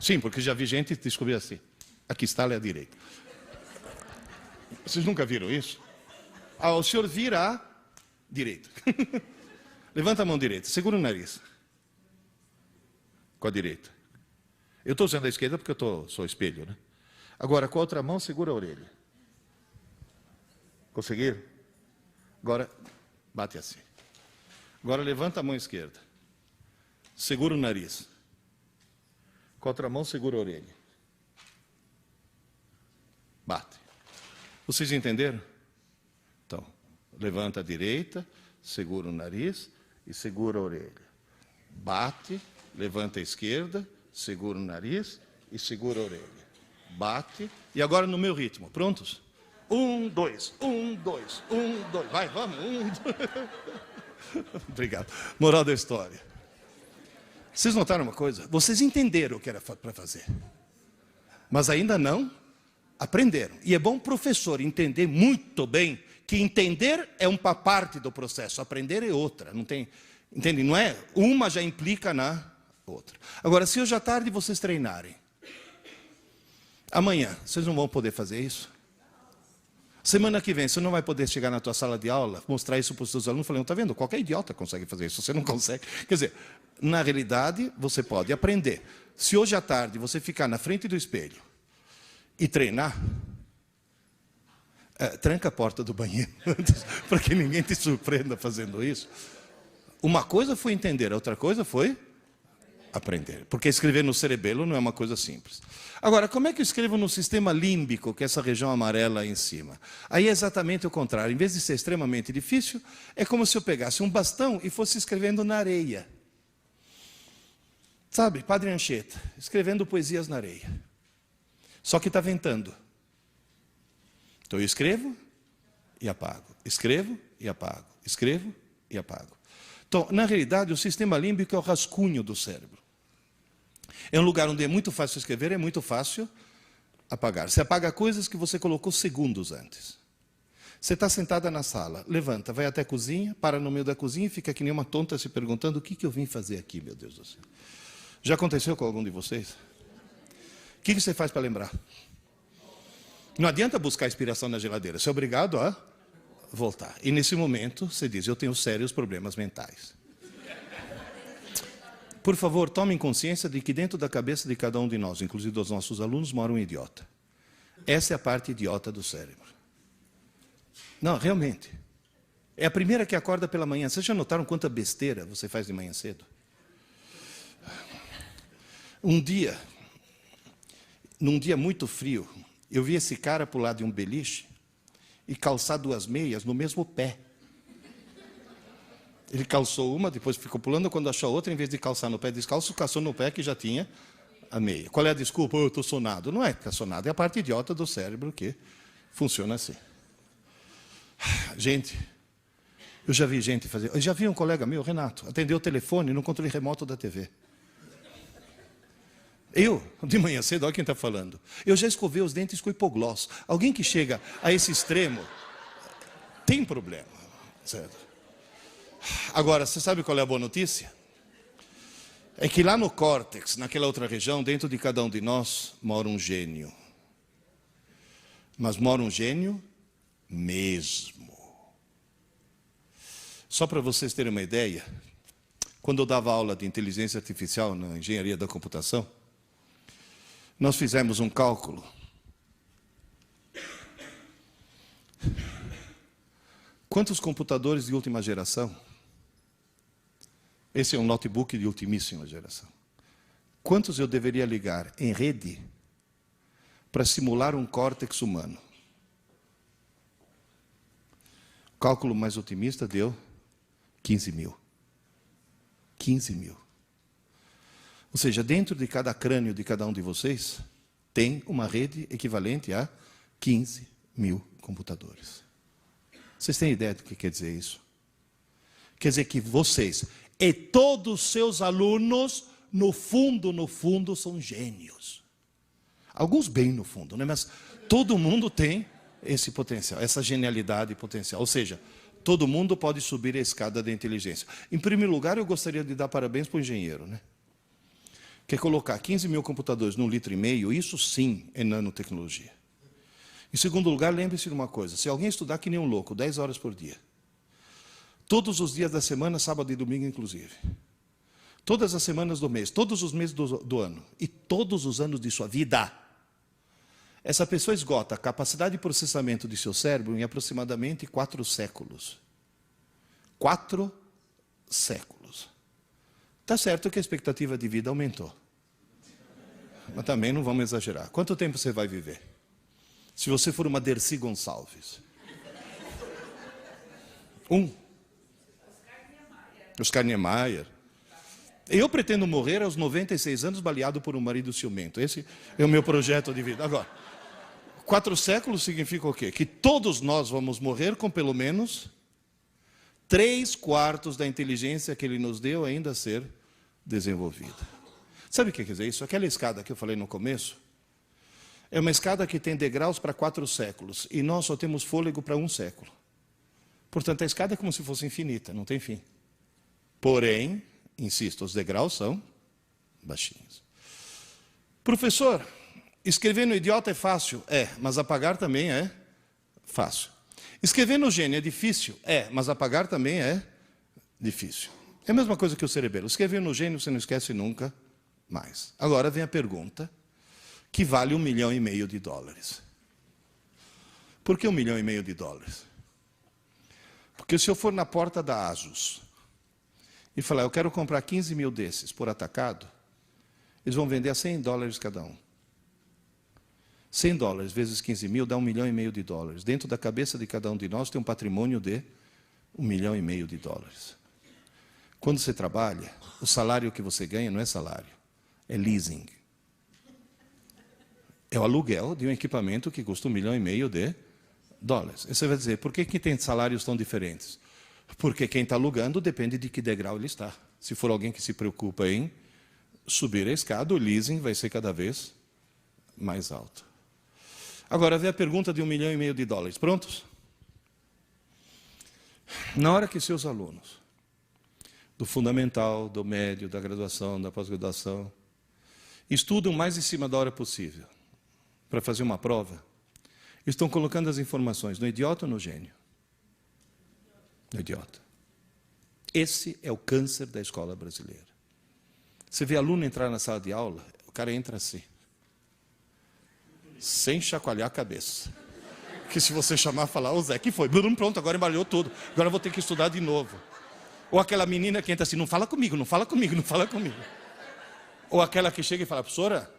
Sim, porque já vi gente descobrir assim. Aqui está, é a direita. Vocês nunca viram isso? O senhor vira à direita. Levanta a mão direita, segura o nariz. Com a direita. Eu estou usando a esquerda porque eu sou espelho, né? Agora, com a outra mão, segura a orelha. Conseguiram? Agora, bate assim. Agora, levanta a mão esquerda. Segura o nariz. Com a outra mão, segura a orelha. Bate. Vocês entenderam? Então, levanta a direita, segura o nariz e segura a orelha. Bate, levanta a esquerda, segura o nariz e segura a orelha. Bate. E agora no meu ritmo. Prontos? 1, 2, 1, 2, 1, 2. Vai, vamos. 1, 2. Obrigado. Moral da história. Vocês notaram uma coisa? Vocês entenderam o que era para fazer. Mas ainda não aprenderam. E é bom o professor entender muito bem que entender é uma parte do processo, aprender é outra. Não tem, entende? Não é? Uma já implica na outra. Agora, se hoje à tarde vocês treinarem, amanhã vocês não vão poder fazer isso? Semana que vem, você não vai poder chegar na tua sala de aula, mostrar isso para os seus alunos, falando, está vendo? Qualquer idiota consegue fazer isso, você não consegue. Quer dizer, na realidade, você pode aprender. Se hoje à tarde você ficar na frente do espelho e treinar, tranca a porta do banheiro antes, para que ninguém te surpreenda fazendo isso. Uma coisa foi entender, a outra coisa foi aprender. Porque escrever no cerebelo não é uma coisa simples. Agora, como é que eu escrevo no sistema límbico, que é essa região amarela aí em cima? Aí é exatamente o contrário. Em vez de ser extremamente difícil, é como se eu pegasse um bastão e fosse escrevendo na areia. Sabe, Padre Anchieta, escrevendo poesias na areia. Só que está ventando. Então eu escrevo e apago. Escrevo e apago. Escrevo e apago. Então, na realidade, o sistema límbico é o rascunho do cérebro. É um lugar onde é muito fácil escrever, é muito fácil apagar. Você apaga coisas que você colocou segundos antes. Você está sentada na sala, levanta, vai até a cozinha, para no meio da cozinha e fica que nem uma tonta se perguntando o que eu vim fazer aqui, meu Deus do céu. Já aconteceu com algum de vocês? O que você faz para lembrar? Não adianta buscar inspiração na geladeira, você é obrigado a voltar. E nesse momento, você diz, eu tenho sérios problemas mentais. Por favor, tomem consciência de que dentro da cabeça de cada um de nós, inclusive dos nossos alunos, mora um idiota. Essa é a parte idiota do cérebro. Não, realmente. É a primeira que acorda pela manhã. Vocês já notaram quanta besteira você faz de manhã cedo? Um dia, num dia muito frio, eu vi esse cara pular de um beliche e calçar 2 meias no mesmo pé. Ele calçou uma, depois ficou pulando, quando achou a outra, em vez de calçar no pé descalço, calçou no pé que já tinha a meia. Qual é a desculpa? Eu estou sonado. Não é que está sonado, é a parte idiota do cérebro que funciona assim. Gente, eu já vi gente fazer... Eu já vi um colega meu, Renato, atendeu o telefone no controle remoto da TV. Eu, de manhã cedo, olha quem está falando. Eu já escovei os dentes com hipoglós. Alguém que chega a esse extremo tem problema, certo? Agora, você sabe qual é a boa notícia? É que lá no córtex, naquela outra região, dentro de cada um de nós, mora um gênio. Mas mora um gênio mesmo. Só para vocês terem uma ideia, quando eu dava aula de inteligência artificial na engenharia da computação, nós fizemos um cálculo. Quantos computadores de última geração? Esse é um notebook de ultimíssima geração. Quantos eu deveria ligar em rede para simular um córtex humano? O cálculo mais otimista deu 15 mil. 15 mil. Ou seja, dentro de cada crânio de cada um de vocês, tem uma rede equivalente a 15 mil computadores. Vocês têm ideia do que quer dizer isso? Quer dizer que vocês e todos os seus alunos, no fundo, são gênios. Alguns bem no fundo, né? Mas todo mundo tem esse potencial, essa genialidade potencial. Ou seja, todo mundo pode subir a escada da inteligência. Em primeiro lugar, eu gostaria de dar parabéns para o engenheiro, né? Quer colocar 15 mil computadores num 1,5 litro, isso sim é nanotecnologia. Em segundo lugar, lembre-se de uma coisa, se alguém estudar que nem um louco, 10 horas por dia, todos os dias da semana, sábado e domingo inclusive, todas as semanas do mês, todos os meses do ano, e todos os anos de sua vida, essa pessoa esgota a capacidade de processamento de seu cérebro em aproximadamente 4 séculos. 4 séculos. Está certo que a expectativa de vida aumentou. Mas também não vamos exagerar. Quanto tempo você vai viver? Se você for uma Dercy Gonçalves. Oscar Niemeyer. Eu pretendo morrer aos 96 anos baleado por um marido ciumento. Esse é o meu projeto de vida. Agora, 4 séculos significa o quê? Que todos nós vamos morrer com pelo menos 3/4 da inteligência que ele nos deu ainda a ser desenvolvida. Sabe o que quer dizer isso? Aquela escada que eu falei no começo, é uma escada que tem degraus para 4 séculos, e nós só temos fôlego para 1 século. Portanto, a escada é como se fosse infinita, não tem fim. Porém, insisto, os degraus são baixinhos. Professor, escrever no idiota é fácil? É, mas apagar também é fácil. Escrever no gênio é difícil? É, mas apagar também é difícil. É a mesma coisa que o cerebelo. Escrever no gênio você não esquece nunca mais. Agora vem a pergunta que vale $1,5 milhão. Por que $1,5 milhão? Porque se eu for na porta da ASUS e falar, eu quero comprar 15 mil desses por atacado, eles vão vender a $100 cada um. $100 vezes 15 mil dá $1,5 milhão. Dentro da cabeça de cada um de nós tem um patrimônio de $1,5 milhão. Quando você trabalha, o salário que você ganha não é salário, é leasing. É o aluguel de um equipamento que custa $1,5 milhão. E você vai dizer, por que tem salários tão diferentes? Porque quem está alugando depende de que degrau ele está. Se for alguém que se preocupa em subir a escada, o leasing vai ser cada vez mais alto. Agora, vem a pergunta de $1,5 milhão. Prontos? Na hora que seus alunos, do fundamental, do médio, da graduação, da pós-graduação, estudam mais em cima da hora possível para fazer uma prova, estão colocando as informações no idiota ou no gênio? No idiota. Esse é o câncer da escola brasileira. Você vê aluno entrar na sala de aula, o cara entra assim. sem chacoalhar a cabeça. Que se você chamar e falar, ô Zé, que foi? Pronto, agora embaralhou tudo. Agora eu vou ter que estudar de novo. Ou aquela menina que entra assim, não fala comigo, não fala comigo, não fala comigo. Ou aquela que chega e fala, professora,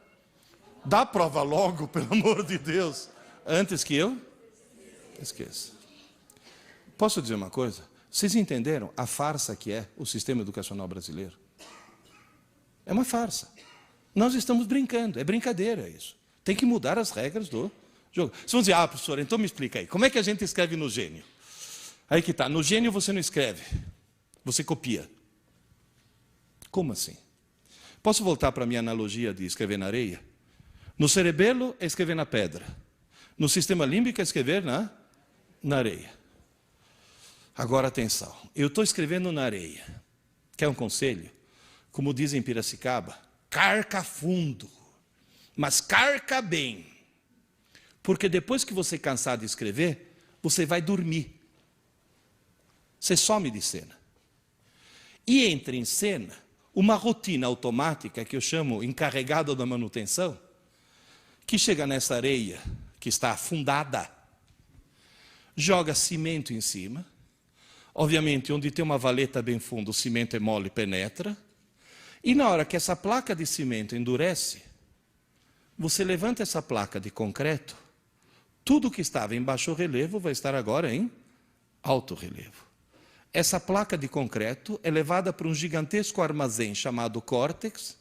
dá a prova logo, pelo amor de Deus, antes que eu esqueça. Posso dizer uma coisa? Vocês entenderam a farsa que é o sistema educacional brasileiro? É uma farsa. Nós estamos brincando, é brincadeira isso. Tem que mudar as regras do jogo. Vocês vão dizer, professor, então me explica aí, como é que a gente escreve no Gênio? Aí que está, no Gênio você não escreve, você copia. Como assim? Posso voltar para a minha analogia de escrever na areia? No cerebelo é escrever na pedra. No sistema límbico é escrever na areia. Agora atenção, eu estou escrevendo na areia. Quer um conselho? Como dizem em Piracicaba, carca fundo, mas carca bem. Porque depois que você cansar de escrever, você vai dormir. Você some de cena. E entra em cena uma rotina automática, que eu chamo encarregado da manutenção, que chega nessa areia, que está afundada, joga cimento em cima. Obviamente, onde tem uma valeta bem funda, o cimento é mole e penetra. E na hora que essa placa de cimento endurece, você levanta essa placa de concreto, tudo que estava em baixo relevo vai estar agora em alto relevo. Essa placa de concreto é levada para um gigantesco armazém chamado córtex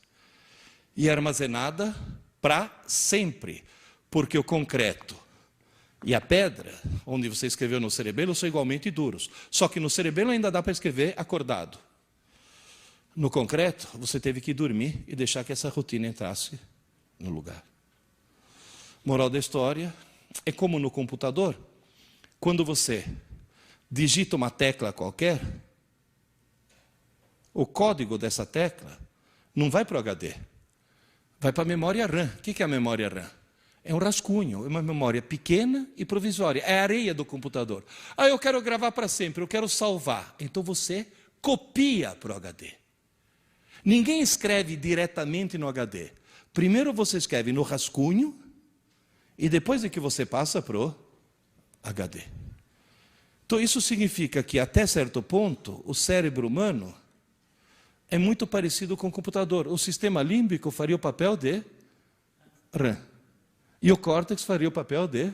e é armazenada para sempre, porque o concreto e a pedra, onde você escreveu no cerebelo, são igualmente duros. Só que no cerebelo ainda dá para escrever acordado. No concreto, você teve que dormir e deixar que essa rotina entrasse no lugar. Moral da história, é como no computador, quando você digita uma tecla qualquer, o código dessa tecla não vai para o HD, vai para a memória RAM. O que é a memória RAM? É um rascunho, é uma memória pequena e provisória, é a areia do computador. Eu quero gravar para sempre, eu quero salvar. Então você copia para o HD. Ninguém escreve diretamente no HD. Primeiro você escreve no rascunho e depois é que você passa para o HD. Então isso significa que até certo ponto o cérebro humano é muito parecido com o computador. O sistema límbico faria o papel de RAM. E o córtex faria o papel de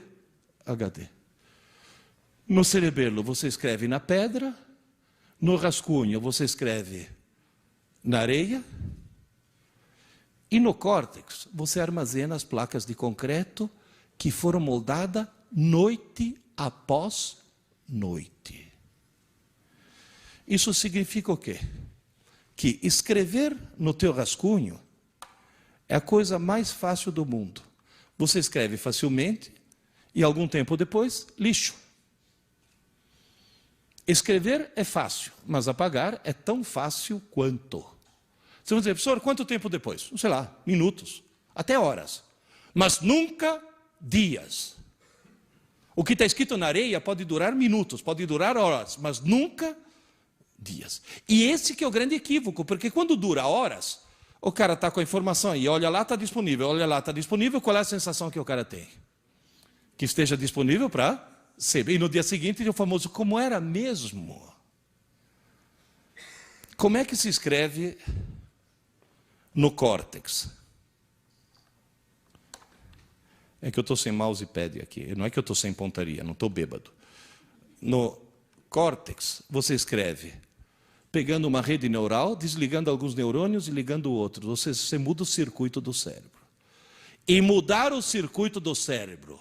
HD. No cerebelo você escreve na pedra, no rascunho você escreve na areia, e no córtex você armazena as placas de concreto que foram moldadas noite após noite. Isso significa o quê? Que escrever no teu rascunho é a coisa mais fácil do mundo. Você escreve facilmente e algum tempo depois, lixo. Escrever é fácil, mas apagar é tão fácil quanto. Você vai dizer, professor, quanto tempo depois? Sei lá, minutos, até horas. Mas nunca dias. O que está escrito na areia pode durar minutos, pode durar horas, mas nunca dias. E esse que é o grande equívoco, porque quando dura horas, o cara está com a informação aí, olha lá, está disponível, olha lá, está disponível, qual é a sensação que o cara tem? Que esteja disponível para ser. E no dia seguinte, o famoso, como era mesmo? Como é que se escreve no córtex? É que eu estou sem mousepad aqui, não é que eu estou sem pontaria, não estou bêbado. No córtex, você escreve pegando uma rede neural, desligando alguns neurônios e ligando outros. Você muda o circuito do cérebro. E mudar o circuito do cérebro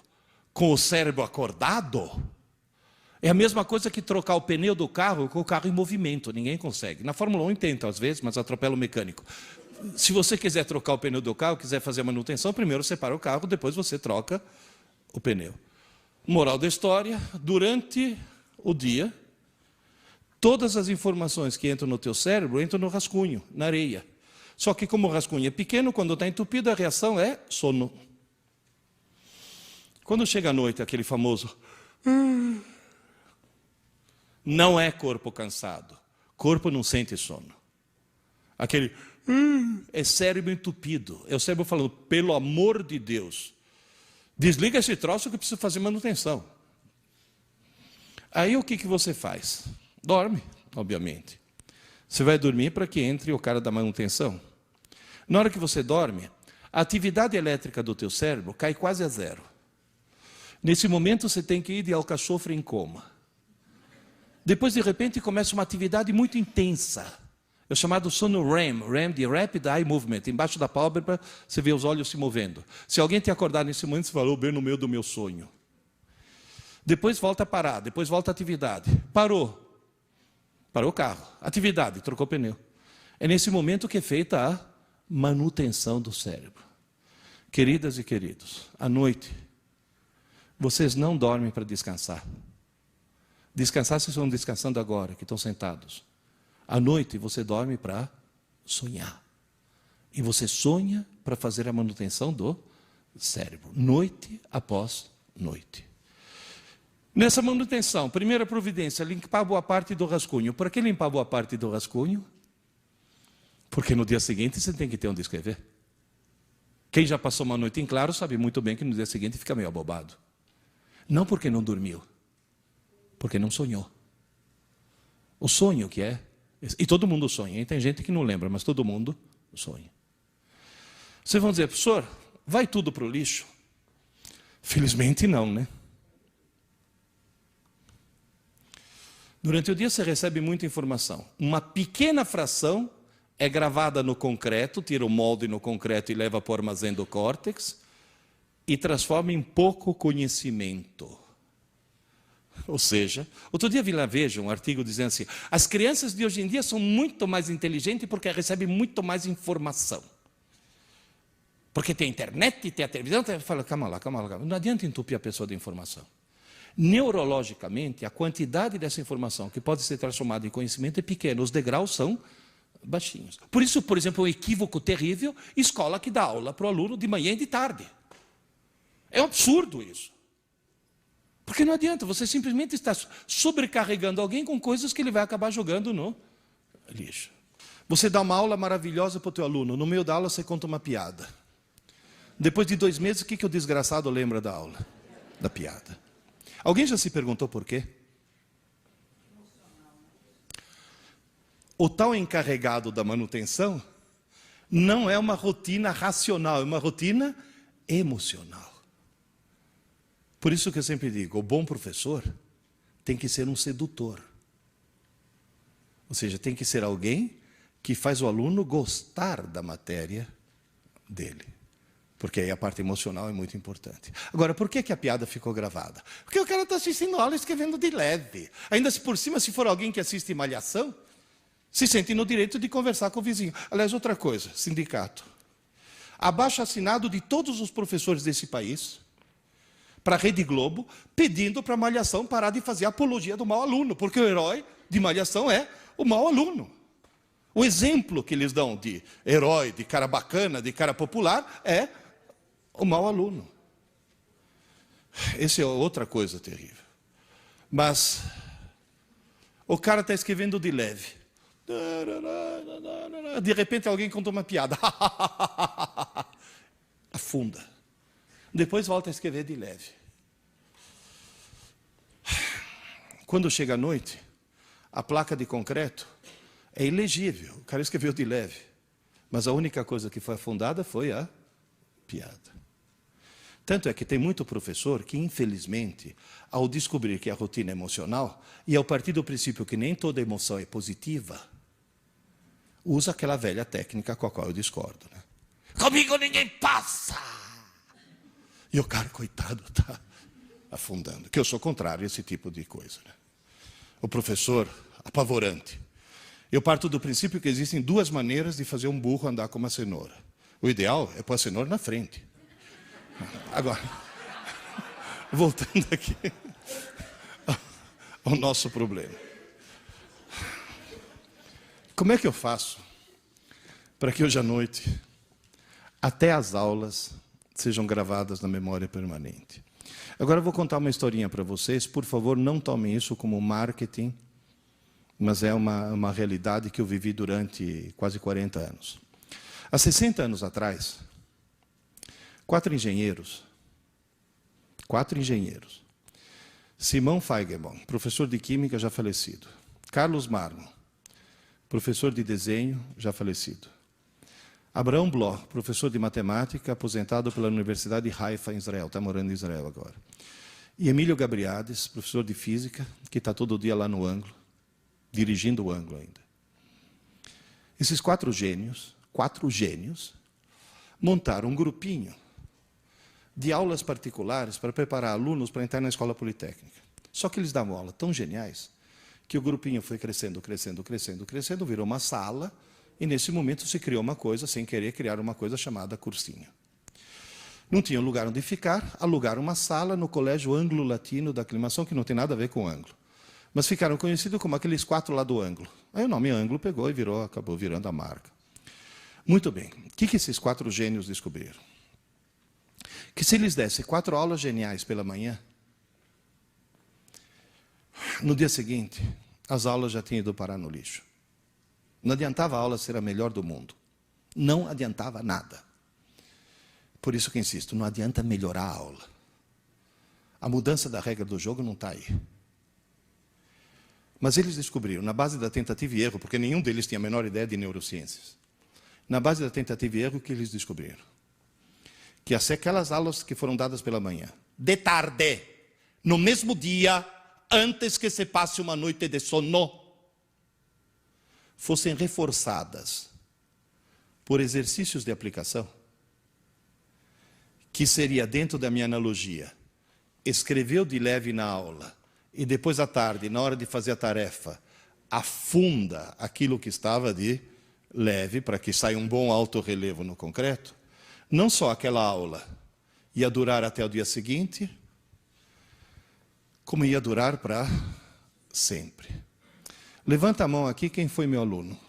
com o cérebro acordado é a mesma coisa que trocar o pneu do carro com o carro em movimento. Ninguém consegue. Na Fórmula 1 tenta às vezes, mas atropela o mecânico. Se você quiser trocar o pneu do carro, quiser fazer a manutenção, primeiro você para o carro, depois você troca o pneu. Moral da história, durante o dia, todas as informações que entram no teu cérebro entram no rascunho, na areia. Só que como o rascunho é pequeno, quando está entupido, a reação é sono. Quando chega à noite, aquele famoso... Não é corpo cansado. Corpo não sente sono. Aquele... É cérebro entupido. É o cérebro falando, pelo amor de Deus, Desliga esse troço que eu preciso fazer manutenção. Aí o que você faz? Dorme, obviamente. Você vai dormir para que entre o cara da manutenção. Na hora que você dorme, a atividade elétrica do teu cérebro cai quase a zero. Nesse momento você tem que ir de alcachofre em coma. Depois, de repente, começa uma atividade muito intensa. É o chamado sono REM, REM de Rapid Eye Movement. Embaixo da pálpebra, você vê os olhos se movendo. Se alguém te acordar nesse momento, você falou bem no meio do meu sonho. Depois volta a parar, depois volta a atividade. Parou. Parou o carro. Atividade, trocou o pneu. É nesse momento que é feita a manutenção do cérebro. Queridas e queridos, à noite, vocês não dormem para descansar. Descansar, vocês estão descansando agora, que estão sentados. À noite, você dorme para sonhar. E você sonha para fazer a manutenção do cérebro, noite após noite. Nessa manutenção, primeira providência, limpar boa parte do rascunho. Por que limpar boa parte do rascunho? Porque no dia seguinte você tem que ter onde escrever. Quem já passou uma noite em claro sabe muito bem que no dia seguinte fica meio abobado. Não porque não dormiu, porque não sonhou. O sonho que é, e todo mundo sonha, hein? Tem gente que não lembra, mas todo mundo sonha. Vocês vão dizer, professor, vai tudo para o lixo? Felizmente não, né? Durante o dia você recebe muita informação. Uma pequena fração é gravada no concreto, tira o molde no concreto e leva para o armazém do córtex e transforma em pouco conhecimento. Ou seja, outro dia vi lá, veja, um artigo dizendo assim, as crianças de hoje em dia são muito mais inteligentes porque recebem muito mais informação. Porque tem a internet, tem a televisão, fala, calma lá. Não adianta entupir a pessoa de informação. Neurologicamente, a quantidade dessa informação que pode ser transformada em conhecimento é pequena, os degraus são baixinhos. Por isso, por exemplo, um equívoco terrível, escola que dá aula para o aluno de manhã e de tarde. É um absurdo isso. Porque não adianta, você simplesmente está sobrecarregando alguém com coisas que ele vai acabar jogando no lixo. Você dá uma aula maravilhosa para o teu aluno, no meio da aula você conta uma piada. Depois de 2 meses, o que o desgraçado lembra da aula? Da piada. Alguém já se perguntou por quê? O tal encarregado da manutenção não é uma rotina racional, é uma rotina emocional. Por isso que eu sempre digo, o bom professor tem que ser um sedutor. Ou seja, tem que ser alguém que faz o aluno gostar da matéria dele. Porque aí a parte emocional é muito importante. Agora, por que a piada ficou gravada? Porque o cara está assistindo aula escrevendo de leve. Ainda se por cima, se for alguém que assiste Malhação, se sente no direito de conversar com o vizinho. Aliás, outra coisa, sindicato. Abaixo-assinado de todos os professores desse país, para a Rede Globo, pedindo para a Malhação parar de fazer apologia do mau aluno, porque o herói de Malhação é o mau aluno. O exemplo que eles dão de herói, de cara bacana, de cara popular, é o mau aluno. Essa é outra coisa terrível. Mas o cara está escrevendo de leve. De repente alguém conta uma piada. Afunda. Depois volta a escrever de leve. Quando chega a noite, a placa de concreto é ilegível. O cara escreveu de leve. Mas a única coisa que foi afundada foi a piada. Tanto é que tem muito professor que, infelizmente, ao descobrir que a rotina é emocional, e ao partir do princípio que nem toda emoção é positiva, usa aquela velha técnica com a qual eu discordo. Né? Comigo ninguém passa! E o cara, coitado, está afundando. Que eu sou contrário a esse tipo de coisa. Né? O professor, apavorante. Eu parto do princípio que existem 2 maneiras de fazer um burro andar com uma cenoura. O ideal é pôr a cenoura na frente. Agora, voltando aqui ao nosso problema. Como é que eu faço para que hoje à noite, até as aulas, sejam gravadas na memória permanente? Agora eu vou contar uma historinha para vocês. Por favor, não tomem isso como marketing, mas é uma realidade que eu vivi durante quase 40 anos. Há 60 anos atrás, 4 engenheiros 4 engenheiros. Simão Feigenbaum, professor de Química, já falecido. Carlos Marmon, professor de Desenho, já falecido. Abraão Bloch, professor de Matemática, aposentado pela Universidade de Haifa, em Israel, está morando em Israel agora. E Emílio Gabriades, professor de Física, que está todo dia lá no ângulo, dirigindo o ângulo ainda. Esses 4 gênios, montaram um grupinho de aulas particulares para preparar alunos para entrar na escola politécnica. Só que eles davam aula tão geniais que o grupinho foi crescendo, virou uma sala, e nesse momento se criou uma coisa, sem querer criar uma coisa chamada cursinho. Não tinham lugar onde ficar, alugaram uma sala no Colégio Anglo-Latino da Aclimação, que não tem nada a ver com ângulo. Mas ficaram conhecidos como aqueles 4 lá do ângulo. Aí o nome ângulo pegou e acabou virando a marca. Muito bem. O que esses 4 gênios descobriram? Que se eles dessem 4 aulas geniais pela manhã, no dia seguinte, as aulas já tinham ido parar no lixo. Não adiantava a aula ser a melhor do mundo. Não adiantava nada. Por isso que insisto, não adianta melhorar a aula. A mudança da regra do jogo não está aí. Mas eles descobriram, na base da tentativa e erro, porque nenhum deles tinha a menor ideia de neurociências, na base da tentativa e erro, que eles descobriram? Que aquelas aulas que foram dadas pela manhã, de tarde, no mesmo dia, antes que se passe uma noite de sono, fossem reforçadas por exercícios de aplicação, que seria, dentro da minha analogia, escreveu de leve na aula, e depois à tarde, na hora de fazer a tarefa, afunda aquilo que estava de leve, para que saia um bom alto relevo no concreto. Não só aquela aula ia durar até o dia seguinte, como ia durar para sempre. Levanta a mão aqui quem foi meu aluno.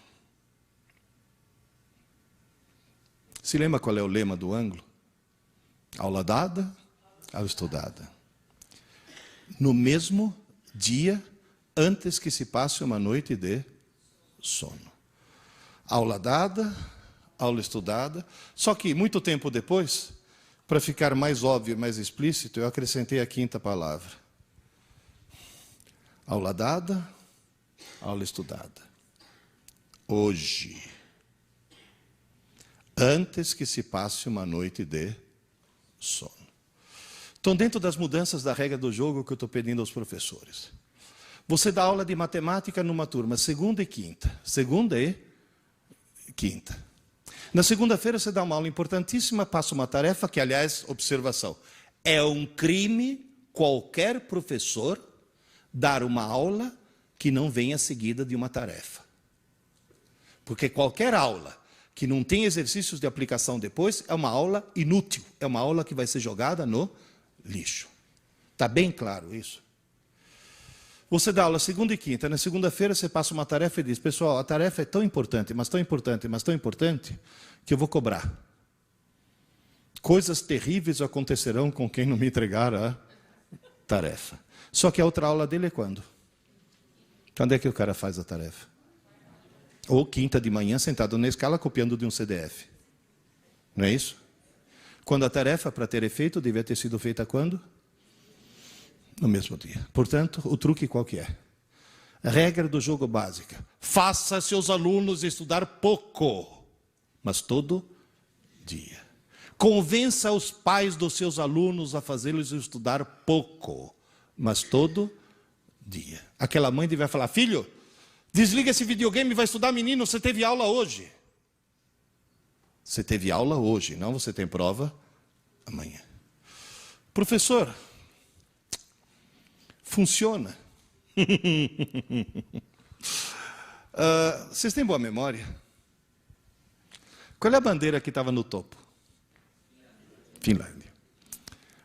Se lembra qual é o lema do ângulo? Aula dada, aula estudada. No mesmo dia, antes que se passe uma noite de sono. Aula dada, aula estudada. Só que, muito tempo depois, para ficar mais óbvio e mais explícito, eu acrescentei a 5ª palavra. Aula dada, aula estudada. Hoje. Antes que se passe uma noite de sono. Então, dentro das mudanças da regra do jogo que eu estou pedindo aos professores. Você dá aula de matemática numa turma, segunda e quinta. Segunda e quinta. Na segunda-feira você dá uma aula importantíssima, passa uma tarefa que, aliás, observação, é um crime qualquer professor dar uma aula que não venha seguida de uma tarefa. Porque qualquer aula que não tem exercícios de aplicação depois é uma aula inútil, é uma aula que vai ser jogada no lixo. Está bem claro isso? Você dá aula segunda e quinta, na segunda-feira você passa uma tarefa e diz, pessoal, a tarefa é tão importante, mas tão importante, mas tão importante, que eu vou cobrar. Coisas terríveis acontecerão com quem não me entregar a tarefa. Só que a outra aula dele é quando? Quando é que o cara faz a tarefa? Ou quinta de manhã, sentado na escala, copiando de um CDF. Não é isso? Quando a tarefa, para ter efeito, devia ter sido feita quando? No mesmo dia. Portanto, o truque qual que é? A regra do jogo básica. Faça seus alunos estudar pouco, mas todo dia. Convença os pais dos seus alunos a fazê-los estudar pouco, mas todo dia. Aquela mãe devia falar, filho, desliga esse videogame e vai estudar, menino, você teve aula hoje. Você teve aula hoje, não você tem prova amanhã. Professor, funciona. Vocês têm boa memória? Qual é a bandeira que estava no topo? Finlândia.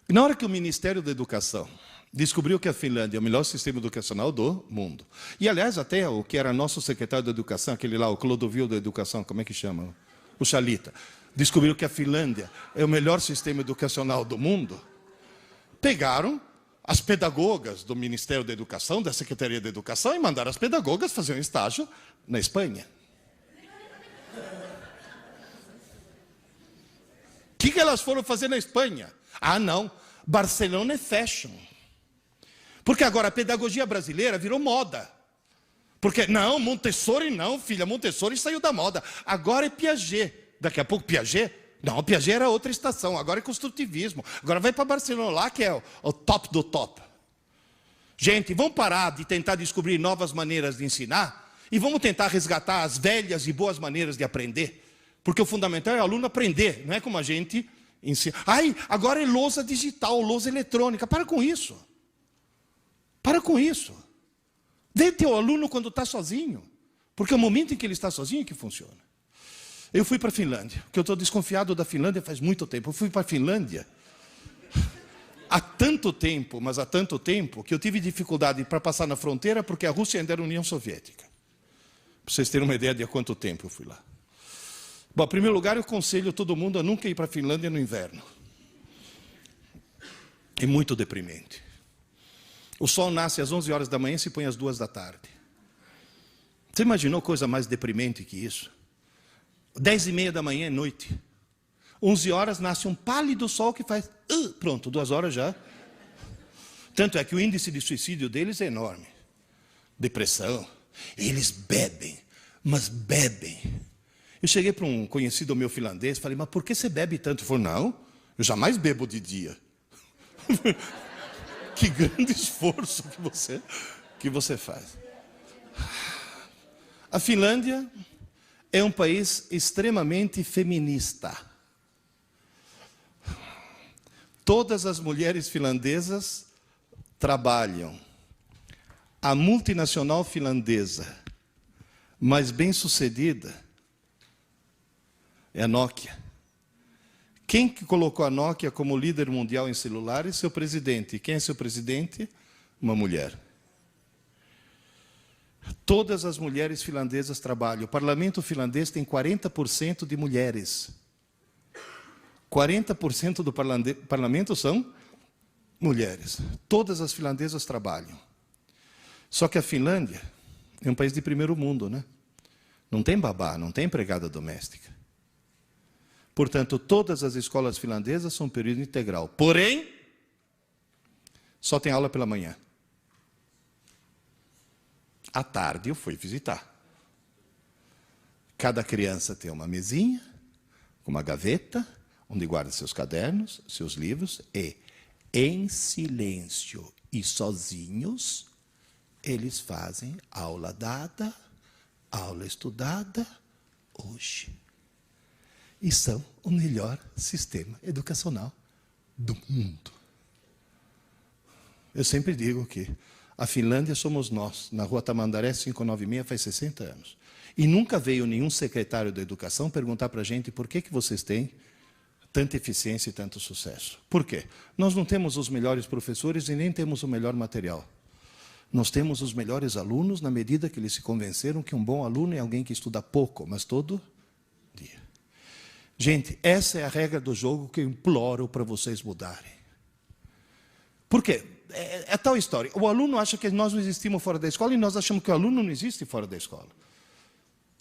E na hora que o Ministério da Educação descobriu que a Finlândia é o melhor sistema educacional do mundo, e aliás até o que era nosso secretário de Educação, aquele lá, o Clodovil da Educação, como é que chama? O Chalita, descobriu que a Finlândia é o melhor sistema educacional do mundo, pegaram as pedagogas do Ministério da Educação, da Secretaria da Educação, e mandaram as pedagogas fazer um estágio na Espanha. O que elas foram fazer na Espanha? Ah, não. Barcelona é fashion. Porque agora a pedagogia brasileira virou moda. Porque, não, Montessori não, filha, Montessori saiu da moda. Agora é Piaget. Daqui a pouco Piaget? Não, Piaget era outra estação, agora é construtivismo. Agora vai para Barcelona lá, que é o top do top. Gente, vamos parar de tentar descobrir novas maneiras de ensinar e vamos tentar resgatar as velhas e boas maneiras de aprender. Porque o fundamental é o aluno aprender, não é como a gente ensina. Ai, agora é lousa digital, lousa eletrônica. Para com isso. Para com isso. Vê teu aluno quando está sozinho. Porque é o momento em que ele está sozinho que funciona. Eu fui para a Finlândia, porque eu estou desconfiado da Finlândia faz muito tempo. Eu fui para a Finlândia há tanto tempo, mas há tanto tempo, que eu tive dificuldade para passar na fronteira, porque a Rússia ainda era União Soviética. Para vocês terem uma ideia de há quanto tempo eu fui lá. Bom, em primeiro lugar, eu aconselho todo mundo a nunca ir para a Finlândia no inverno. É muito deprimente. O sol nasce às 11 horas da manhã e se põe às 2 da tarde. Você imaginou coisa mais deprimente que isso? 10h30 da manhã é noite. 11 horas nasce um pálido sol que faz... pronto, 2 horas já. Tanto é que o índice de suicídio deles é enorme. Depressão. Eles bebem, mas bebem. Eu cheguei para um conhecido meu finlandês e falei, mas por que você bebe tanto? Ele falou, não, eu jamais bebo de dia. Que grande esforço que você faz. A Finlândia é um país extremamente feminista. Todas as mulheres finlandesas trabalham. A multinacional finlandesa mais bem-sucedida é a Nokia. Quem que colocou a Nokia como líder mundial em celulares? Seu presidente. Quem é seu presidente? Uma mulher. Todas as mulheres finlandesas trabalham. O parlamento finlandês tem 40% de mulheres. 40% do parlamento são mulheres. Todas as finlandesas trabalham. Só que a Finlândia é um país de primeiro mundo, né? Não tem babá, não tem empregada doméstica. Portanto, todas as escolas finlandesas são período integral. Porém, só tem aula pela manhã. À tarde eu fui visitar. Cada criança tem uma mesinha, uma gaveta, onde guarda seus cadernos, seus livros, e em silêncio e sozinhos, eles fazem aula dada, aula estudada, hoje. E são o melhor sistema educacional do mundo. Eu sempre digo que a Finlândia somos nós, na rua Tamandaré 596, faz 60 anos. E nunca veio nenhum secretário da educação perguntar para a gente por que vocês têm tanta eficiência e tanto sucesso. Por quê? Nós não temos os melhores professores e nem temos o melhor material. Nós temos os melhores alunos na medida que eles se convenceram que um bom aluno é alguém que estuda pouco, mas todo dia. Gente, essa é a regra do jogo que eu imploro para vocês mudarem. Por quê? É tal história. O aluno acha que nós não existimos fora da escola e nós achamos que o aluno não existe fora da escola.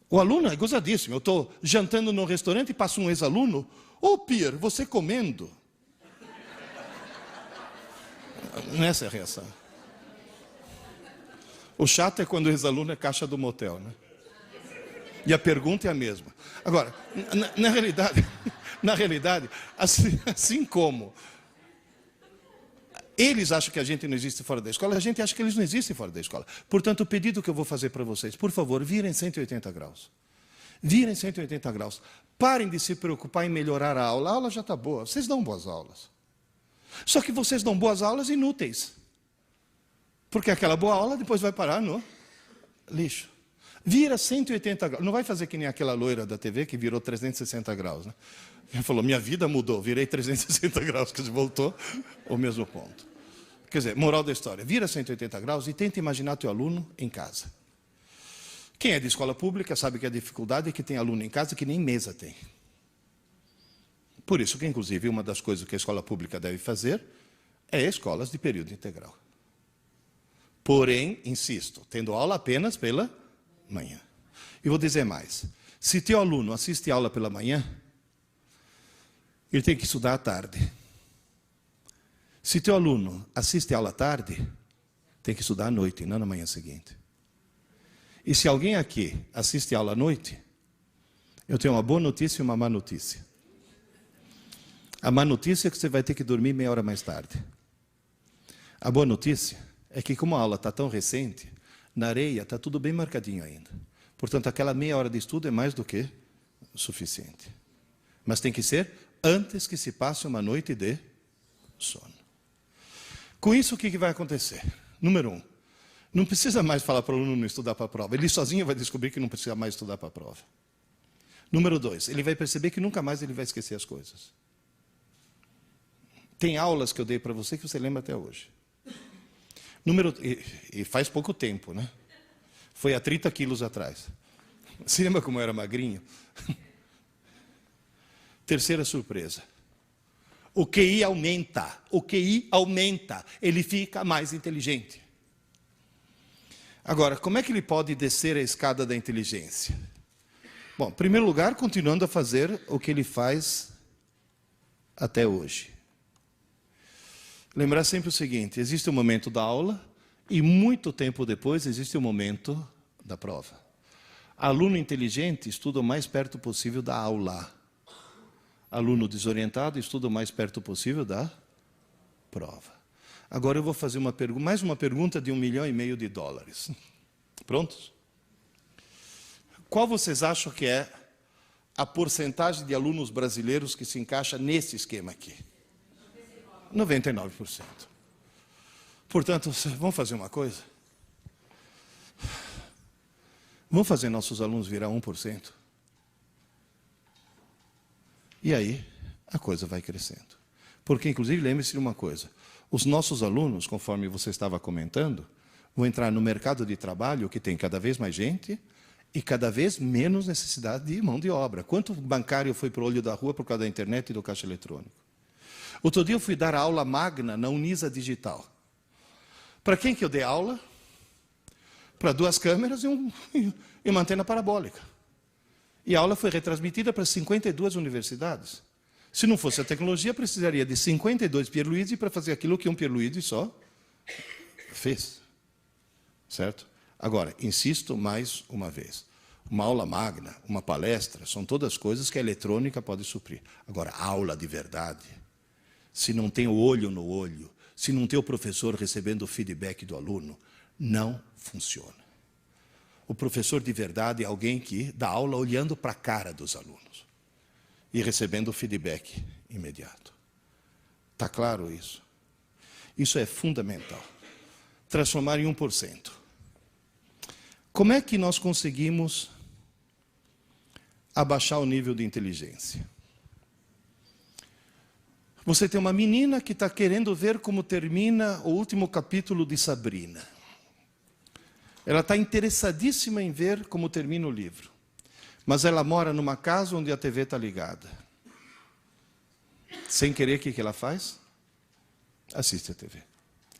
O aluno é gozadíssimo. Eu estou jantando num restaurante e passa um ex-aluno. Ô, Pierre, você comendo? Essa é a reação. O chato é quando o ex-aluno é caixa do motel, né? E a pergunta é a mesma. Agora, na realidade, assim como eles acham que a gente não existe fora da escola, a gente acha que eles não existem fora da escola. Portanto, o pedido que eu vou fazer para vocês, por favor, virem 180 graus. Virem 180 graus. Parem de se preocupar em melhorar a aula. A aula já está boa. Vocês dão boas aulas. Só que vocês dão boas aulas inúteis. Porque aquela boa aula depois vai parar no lixo. Vira 180 graus. Não vai fazer que nem aquela loira da TV que virou 360 graus. Né? Ela falou, minha vida mudou, virei 360 graus, que voltou ao mesmo ponto. Quer dizer, moral da história, vira 180 graus e tenta imaginar teu aluno em casa. Quem é de escola pública sabe que a dificuldade é que tem aluno em casa que nem mesa tem. Por isso que, inclusive, uma das coisas que a escola pública deve fazer é escolas de período integral. Porém, insisto, tendo aula apenas pela manhã. E vou dizer mais. Se teu aluno assiste aula pela manhã, ele tem que estudar à tarde. Se teu aluno assiste a aula à tarde, tem que estudar à noite, não na manhã seguinte. E se alguém aqui assiste a aula à noite, eu tenho uma boa notícia e uma má notícia. A má notícia é que você vai ter que dormir meia hora mais tarde. A boa notícia é que, como a aula está tão recente, na areia está tudo bem marcadinho ainda. Portanto, aquela meia hora de estudo é mais do que suficiente. Mas tem que ser antes que se passe uma noite de sono. Com isso, o que vai acontecer? Número 1, não precisa mais falar para o aluno não estudar para a prova. Ele sozinho vai descobrir que não precisa mais estudar para a prova. Número 2, ele vai perceber que nunca mais ele vai esquecer as coisas. Tem aulas que eu dei para você que você lembra até hoje. E faz pouco tempo, né? Foi há 30 quilos atrás. Você lembra como eu era magrinho? Terceira surpresa. O QI aumenta. O QI aumenta. Ele fica mais inteligente. Agora, como é que ele pode descer a escada da inteligência? Bom, em primeiro lugar, continuando a fazer o que ele faz até hoje. Lembrar sempre o seguinte, existe o momento da aula e muito tempo depois existe o momento da prova. Aluno inteligente estuda o mais perto possível da aula. Aluno desorientado estuda o mais perto possível da prova. Agora eu vou fazer mais uma pergunta de $1,5 milhão. Prontos? Qual vocês acham que é a porcentagem de alunos brasileiros que se encaixa nesse esquema aqui? 99%. Portanto, vamos fazer uma coisa? Vamos fazer nossos alunos virar 1%? E aí, a coisa vai crescendo. Porque, inclusive, lembre-se de uma coisa. Os nossos alunos, conforme você estava comentando, vão entrar no mercado de trabalho que tem cada vez mais gente e cada vez menos necessidade de mão de obra. Quanto bancário foi para o olho da rua por causa da internet e do caixa eletrônico? Outro dia eu fui dar aula magna na Unisa Digital. Para quem que eu dei aula? Para 2 câmeras e uma antena parabólica. E a aula foi retransmitida para 52 universidades. Se não fosse a tecnologia, precisaria de 52 Pierluigi para fazer aquilo que um Pierluigi só fez. Certo? Agora, insisto mais uma vez. Uma aula magna, uma palestra, são todas coisas que a eletrônica pode suprir. Agora, aula de verdade, se não tem o olho no olho, se não tem o professor recebendo o feedback do aluno, não funciona. O professor de verdade é alguém que dá aula olhando para a cara dos alunos e recebendo o feedback imediato. Está claro isso? Isso é fundamental. Transformar em 1%. Como é que nós conseguimos abaixar o nível de inteligência? Você tem uma menina que está querendo ver como termina o último capítulo de Sabrina. Ela está interessadíssima em ver como termina o livro. Mas ela mora numa casa onde a TV está ligada. Sem querer, o que ela faz? Assiste a TV.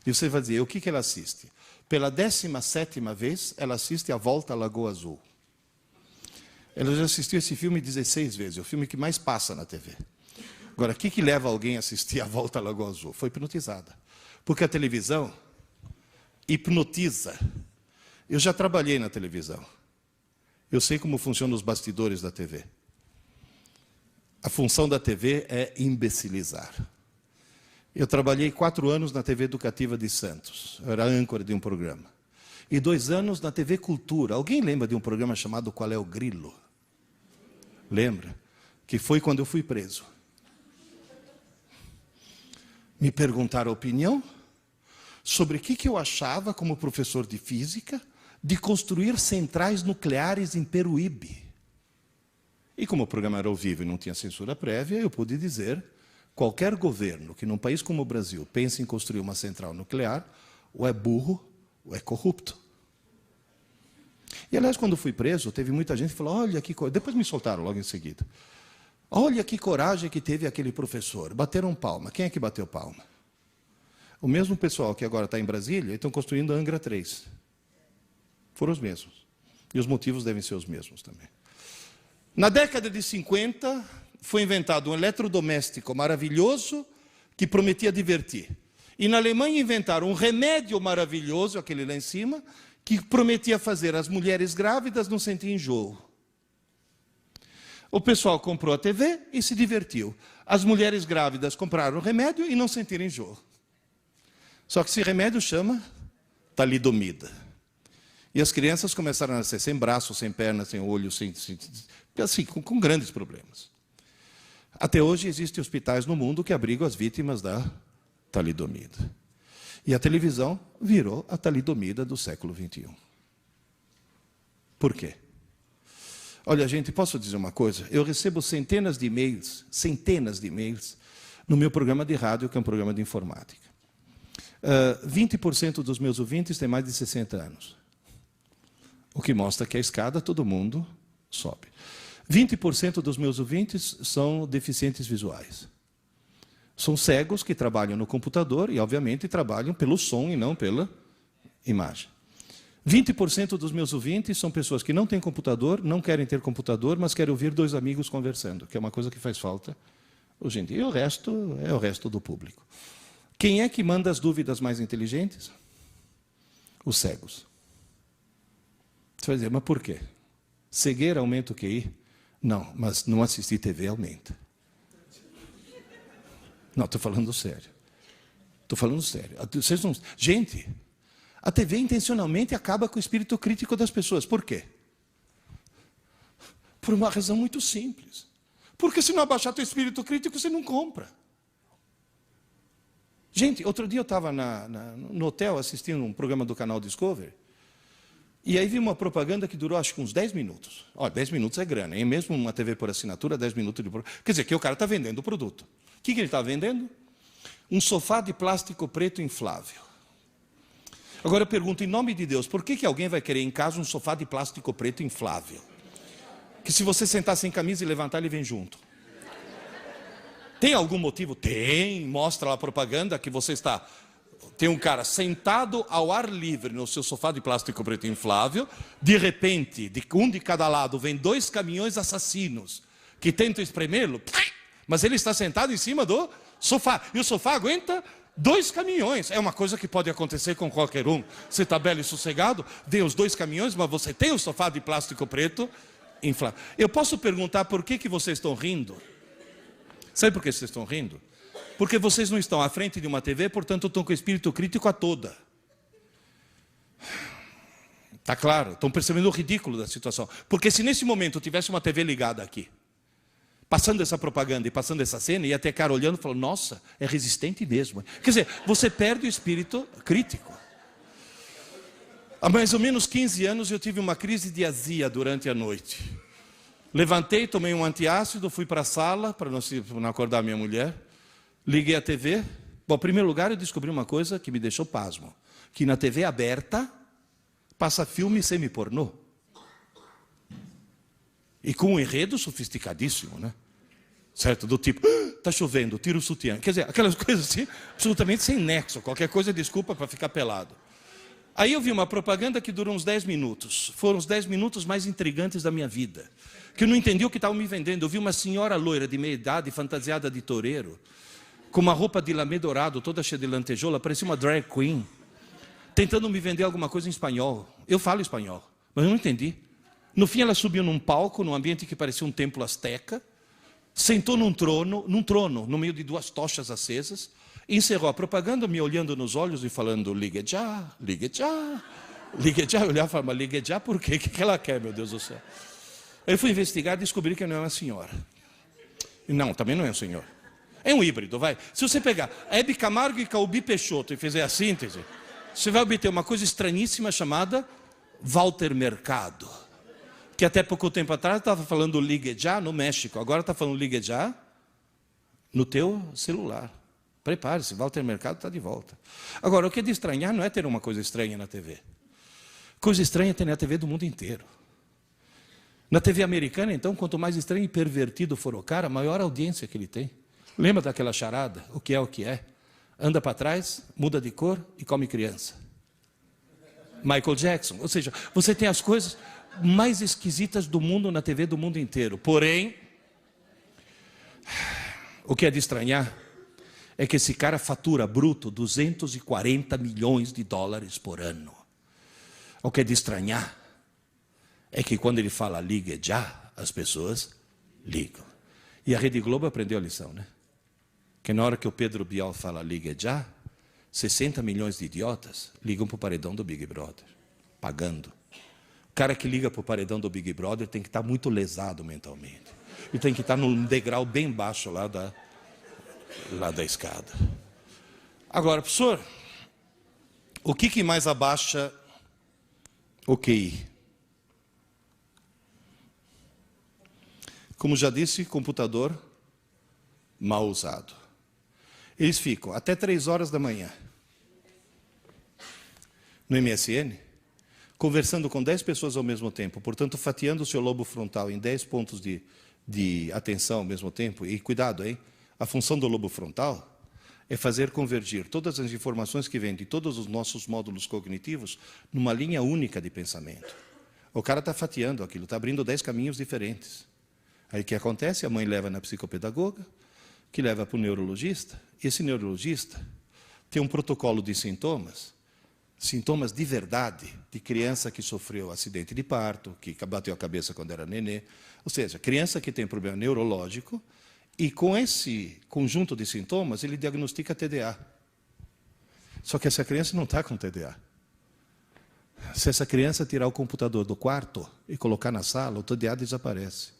E você vai dizer, o que ela assiste? Pela 17ª vez, ela assiste A Volta à Lagoa Azul. Ela já assistiu esse filme 16 vezes, é o filme que mais passa na TV. Agora, o que leva alguém a assistir A Volta à Lagoa Azul? Foi hipnotizada. Porque a televisão hipnotiza. Eu já trabalhei na televisão. Eu sei como funcionam os bastidores da TV. A função da TV é imbecilizar. Eu trabalhei 4 anos na TV Educativa de Santos. Eu era âncora de um programa. E 2 anos na TV Cultura. Alguém lembra de um programa chamado Qual é o Grilo? Lembra? Que foi quando eu fui preso. Me perguntaram a opinião sobre o que eu achava, como professor de física, de construir centrais nucleares em Peruíbe. E como o programa era ao vivo e não tinha censura prévia, eu pude dizer, qualquer governo que num país como o Brasil pense em construir uma central nuclear, ou é burro, ou é corrupto. E, aliás, quando fui preso, teve muita gente que falou, olha que coisa. Depois me soltaram logo em seguida. Olha que coragem que teve aquele professor. Bateram palma. Quem é que bateu palma? O mesmo pessoal que agora está em Brasília, estão construindo a Angra 3. Foram os mesmos. E os motivos devem ser os mesmos também. Na década de 50, foi inventado um eletrodoméstico maravilhoso que prometia divertir. E na Alemanha inventaram um remédio maravilhoso, aquele lá em cima, que prometia fazer as mulheres grávidas não sentir enjoo. O pessoal comprou a TV e se divertiu. As mulheres grávidas compraram o remédio e não sentiram enjoo. Só que esse remédio chama talidomida. E as crianças começaram a nascer sem braço, sem perna, sem olho, assim, com grandes problemas. Até hoje existem hospitais no mundo que abrigam as vítimas da talidomida. E a televisão virou a talidomida do século XXI. Por quê? Olha, gente, posso dizer uma coisa? Eu recebo centenas de e-mails, no meu programa de rádio, que é um programa de informática. 20% dos meus ouvintes têm mais de 60 anos. O que mostra que a escada todo mundo sobe. 20% dos meus ouvintes são deficientes visuais. São cegos que trabalham no computador e, obviamente, trabalham pelo som e não pela imagem. 20% dos meus ouvintes são pessoas que não têm computador, não querem ter computador, mas querem ouvir dois amigos conversando, que é uma coisa que faz falta hoje em dia. E o resto é o resto do público. Quem é que manda as dúvidas mais inteligentes? Os cegos. Você vai dizer, mas por quê? Cegueira aumenta o QI? Não, mas não assistir TV aumenta. Não, estou falando sério. Estou falando sério. Vocês não... Gente, a TV intencionalmente acaba com o espírito crítico das pessoas. Por quê? Por uma razão muito simples. Porque se não abaixar teu espírito crítico, você não compra. Gente, outro dia eu estava no hotel assistindo um programa do canal Discovery, e aí vi uma propaganda que durou acho que uns 10 minutos. Olha, 10 minutos é grana, hein? Mesmo uma TV por assinatura, 10 minutos de propaganda. Quer dizer, que o cara está vendendo o produto. O que ele está vendendo? Um sofá de plástico preto inflável. Agora eu pergunto, em nome de Deus, por que alguém vai querer em casa um sofá de plástico preto inflável? Que se você sentar sem camisa e levantar, ele vem junto. Tem algum motivo? Tem. Mostra lá a propaganda que você está... Tem um cara sentado ao ar livre no seu sofá de plástico preto inflável. De repente, um de cada lado, vem 2 caminhões assassinos que tentam espremê-lo. Mas ele está sentado em cima do sofá. E o sofá aguenta 2 caminhões. É uma coisa que pode acontecer com qualquer um. Você está belo e sossegado, dê os 2 caminhões, mas você tem o sofá de plástico preto inflável. Eu posso perguntar por que vocês estão rindo? Sabe por que vocês estão rindo? Porque vocês não estão à frente de uma TV, portanto estão com o espírito crítico a toda. Está claro? Estão percebendo o ridículo da situação. Porque se nesse momento tivesse uma TV ligada aqui, passando essa propaganda e passando essa cena, ia ter cara olhando e falando, nossa, é resistente mesmo. Quer dizer, você perde o espírito crítico. Há mais ou menos 15 anos eu tive uma crise de azia durante a noite. Levantei, tomei um antiácido, fui para a sala, para não acordar minha mulher. Liguei a TV. Bom, em primeiro lugar, eu descobri uma coisa que me deixou pasmo. Que na TV aberta, passa filme semi-pornô. E com um enredo sofisticadíssimo, né? Certo? Do tipo, está chovendo, tira o sutiã. Quer dizer, aquelas coisas assim, absolutamente sem nexo. Qualquer coisa é desculpa para ficar pelado. Aí eu vi uma propaganda que durou uns 10 minutos. Foram os 10 minutos mais intrigantes da minha vida. Que eu não entendi o que estavam me vendendo. Eu vi uma senhora loira de meia idade, fantasiada de toureiro, com uma roupa de lamê dourado, toda cheia de lantejoula, parecia uma drag queen, tentando me vender alguma coisa em espanhol. Eu falo espanhol, mas eu não entendi. No fim ela subiu num palco, num ambiente que parecia um templo asteca, sentou num trono, no meio de 2 tochas acesas, encerrou a propaganda, me olhando nos olhos e falando, ligue já, ligue já, ligue já. Eu olhava e falava, mas ligue já por quê? O que ela quer, meu Deus do céu? Aí eu fui investigar e descobri que não é uma senhora. Não, também não é um senhor. É um híbrido, vai. Se você pegar Hebe Camargo e Calbi Peixoto e fizer a síntese, você vai obter uma coisa estranhíssima chamada Walter Mercado. Que até pouco tempo atrás estava falando ligue já no México. Agora está falando ligue já no teu celular. Prepare-se, Walter Mercado está de volta. Agora, o que é de estranhar não é ter uma coisa estranha na TV. Coisa estranha é ter na TV do mundo inteiro. Na TV americana, então, quanto mais estranho e pervertido for o cara, maior audiência que ele tem. Lembra daquela charada? O que é o que é? Anda para trás, muda de cor e come criança. Michael Jackson. Ou seja, você tem as coisas mais esquisitas do mundo na TV do mundo inteiro. Porém, o que é de estranhar é que esse cara fatura bruto 240 milhões de dólares por ano. O que é de estranhar é que quando ele fala ligue já, as pessoas ligam. E a Rede Globo aprendeu a lição, né? Que na hora que o Pedro Bial fala ligue já, 60 milhões de idiotas ligam para o paredão do Big Brother, pagando. O cara que liga para o paredão do Big Brother tem que estar muito lesado mentalmente. E tem que estar num degrau bem baixo lá da escada. Agora, professor, o que mais abaixa o QI? Como já disse, computador mal usado. Eles ficam até 3 horas da manhã no MSN, conversando com 10 pessoas ao mesmo tempo, portanto, fatiando o seu lobo frontal em 10 pontos de atenção ao mesmo tempo. E cuidado, hein? A função do lobo frontal é fazer convergir todas as informações que vêm de todos os nossos módulos cognitivos numa linha única de pensamento. O cara está fatiando aquilo, está abrindo 10 caminhos diferentes. Aí o que acontece? A mãe leva na psicopedagoga, que leva para o neurologista. Esse neurologista tem um protocolo de sintomas de verdade, de criança que sofreu acidente de parto, que bateu a cabeça quando era nenê. Ou seja, criança que tem problema neurológico, e com esse conjunto de sintomas, ele diagnostica TDA. Só que essa criança não está com TDA. Se essa criança tirar o computador do quarto e colocar na sala, o TDA desaparece.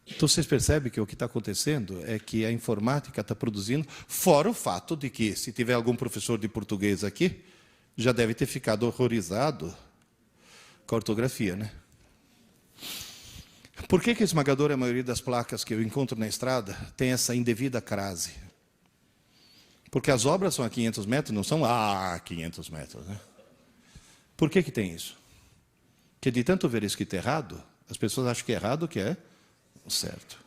Então, vocês percebem que o que está acontecendo é que a informática está produzindo, fora o fato de que, se tiver algum professor de português aqui, já deve ter ficado horrorizado com a ortografia, né? Por que a esmagadora maioria das placas que eu encontro na estrada tem essa indevida crase? Porque as obras são a 500 metros, não são a 500 metros, né? Por que tem isso? Porque de tanto ver escrito errado, as pessoas acham que é errado o que é certo.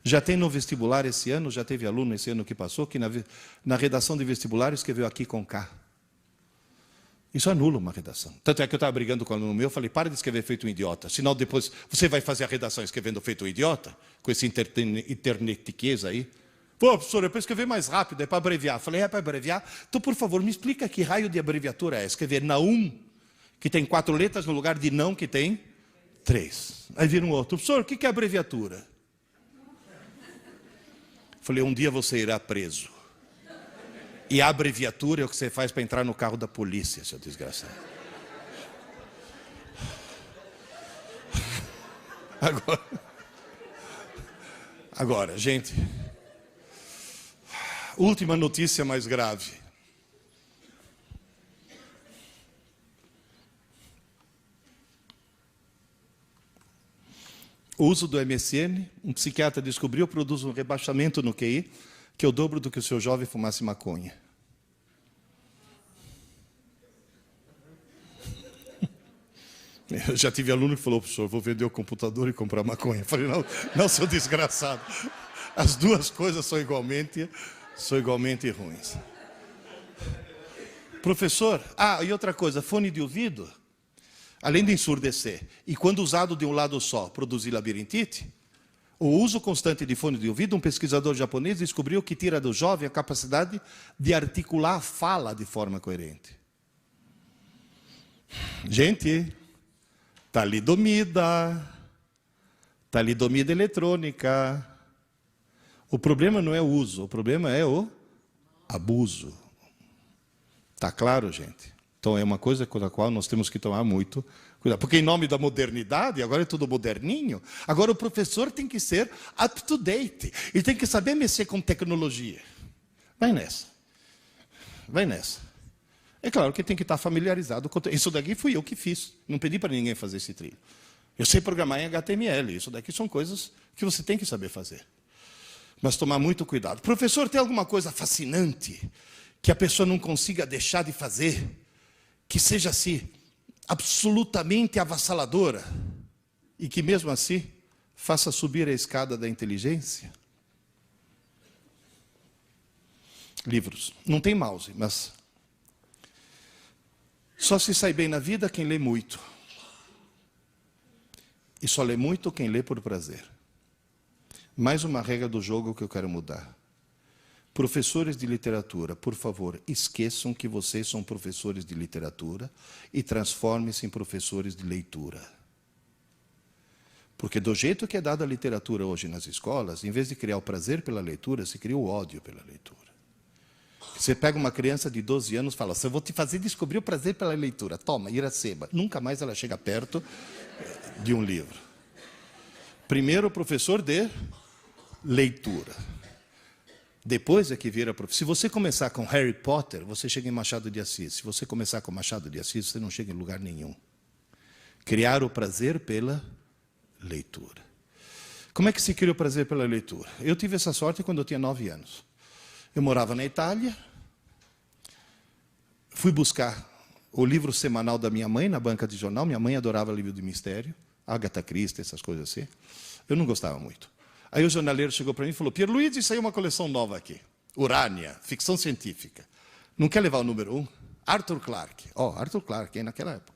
Já tem no vestibular esse ano, já teve aluno esse ano que passou, que na redação de vestibular escreveu aqui com K. Isso anula uma redação. Tanto é que eu estava brigando com o aluno meu, falei, para de escrever feito um idiota, senão depois você vai fazer a redação escrevendo feito um idiota, com esse internetiquez aí. Pô, professor, é para escrever mais rápido, é para abreviar. Falei, é para abreviar? Então, por favor, me explica que raio de abreviatura é. Escrever Naum, que tem 4 letras, no lugar de não, que tem 3. Aí vira um outro. Professor, o que é abreviatura? Falei, um dia você irá preso. E a abreviatura é o que você faz para entrar no carro da polícia, seu desgraçado. Agora, gente, última notícia mais grave. O uso do MSN, um psiquiatra descobriu, produz um rebaixamento no QI, que é o dobro do que o seu jovem fumasse maconha. Eu já tive aluno que falou, professor, vou vender o computador e comprar maconha. Eu falei, não, seu desgraçado. As duas coisas são igualmente ruins. Professor, e outra coisa, fone de ouvido, além de ensurdecer, e quando usado de um lado só, produzir labirintite, o uso constante de fone de ouvido, um pesquisador japonês descobriu que tira do jovem a capacidade de articular a fala de forma coerente. Gente, talidomida eletrônica. O problema não é o uso, o problema é o abuso. Está claro, gente? Então é uma coisa com a qual nós temos que tomar muito cuidado. Porque em nome da modernidade, agora é tudo moderninho, agora o professor tem que ser up to date. Ele tem que saber mexer com tecnologia. Vai nessa. É claro que tem que estar familiarizado com... Isso daqui fui eu que fiz. Não pedi para ninguém fazer esse trilho. Eu sei programar em HTML. Isso daqui são coisas que você tem que saber fazer. Mas tomar muito cuidado. Professor, tem alguma coisa fascinante que a pessoa não consiga deixar de fazer, que seja assim, absolutamente avassaladora, e que mesmo assim faça subir a escada da inteligência? Livros. Não tem mouse, mas só se sai bem na vida quem lê muito. E só lê muito quem lê por prazer. Mais uma regra do jogo que eu quero mudar. Professores de literatura, por favor, esqueçam que vocês são professores de literatura e transformem-se em professores de leitura. Porque do jeito que é dada a literatura hoje nas escolas, em vez de criar o prazer pela leitura, se cria o ódio pela leitura. Você pega uma criança de 12 anos e fala assim, eu vou te fazer descobrir o prazer pela leitura. Toma, Iracema. Nunca mais ela chega perto de um livro. Primeiro, professor de leitura. Depois é que vira professor. Se você começar com Harry Potter, você chega em Machado de Assis. Se você começar com Machado de Assis, você não chega em lugar nenhum. Criar o prazer pela leitura. Como é que se cria o prazer pela leitura? Eu tive essa sorte quando eu tinha 9 anos. Eu morava na Itália, fui buscar o livro semanal da minha mãe na banca de jornal. Minha mãe adorava livro de mistério, Agatha Christie, essas coisas assim. Eu não gostava muito. Aí o jornaleiro chegou para mim e falou, Pierluigi, saiu uma coleção nova aqui. Urânia, ficção científica. Não quer levar o número 1? Arthur Clarke. Arthur Clarke, naquela época.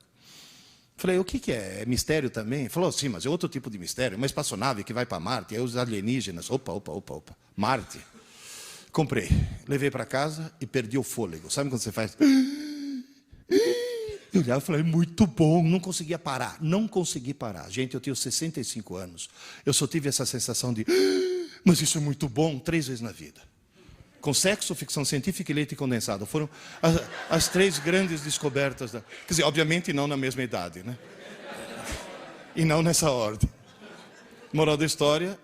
Falei, o que é? É mistério também? Ele falou, sim, mas é outro tipo de mistério. Uma espaçonave que vai para Marte, aí os alienígenas. Opa. Marte. Comprei. Levei para casa e perdi o fôlego. Sabe quando você faz... Eu olhava e falei, muito bom, não conseguia parar. Não consegui parar. Gente, eu tenho 65 anos. Eu só tive essa sensação de... Mas isso é muito bom 3 vezes na vida. Com sexo, ficção científica e leite condensado. Foram as 3 grandes descobertas. Quer dizer, obviamente não na mesma idade, né? E não nessa ordem. Moral da história...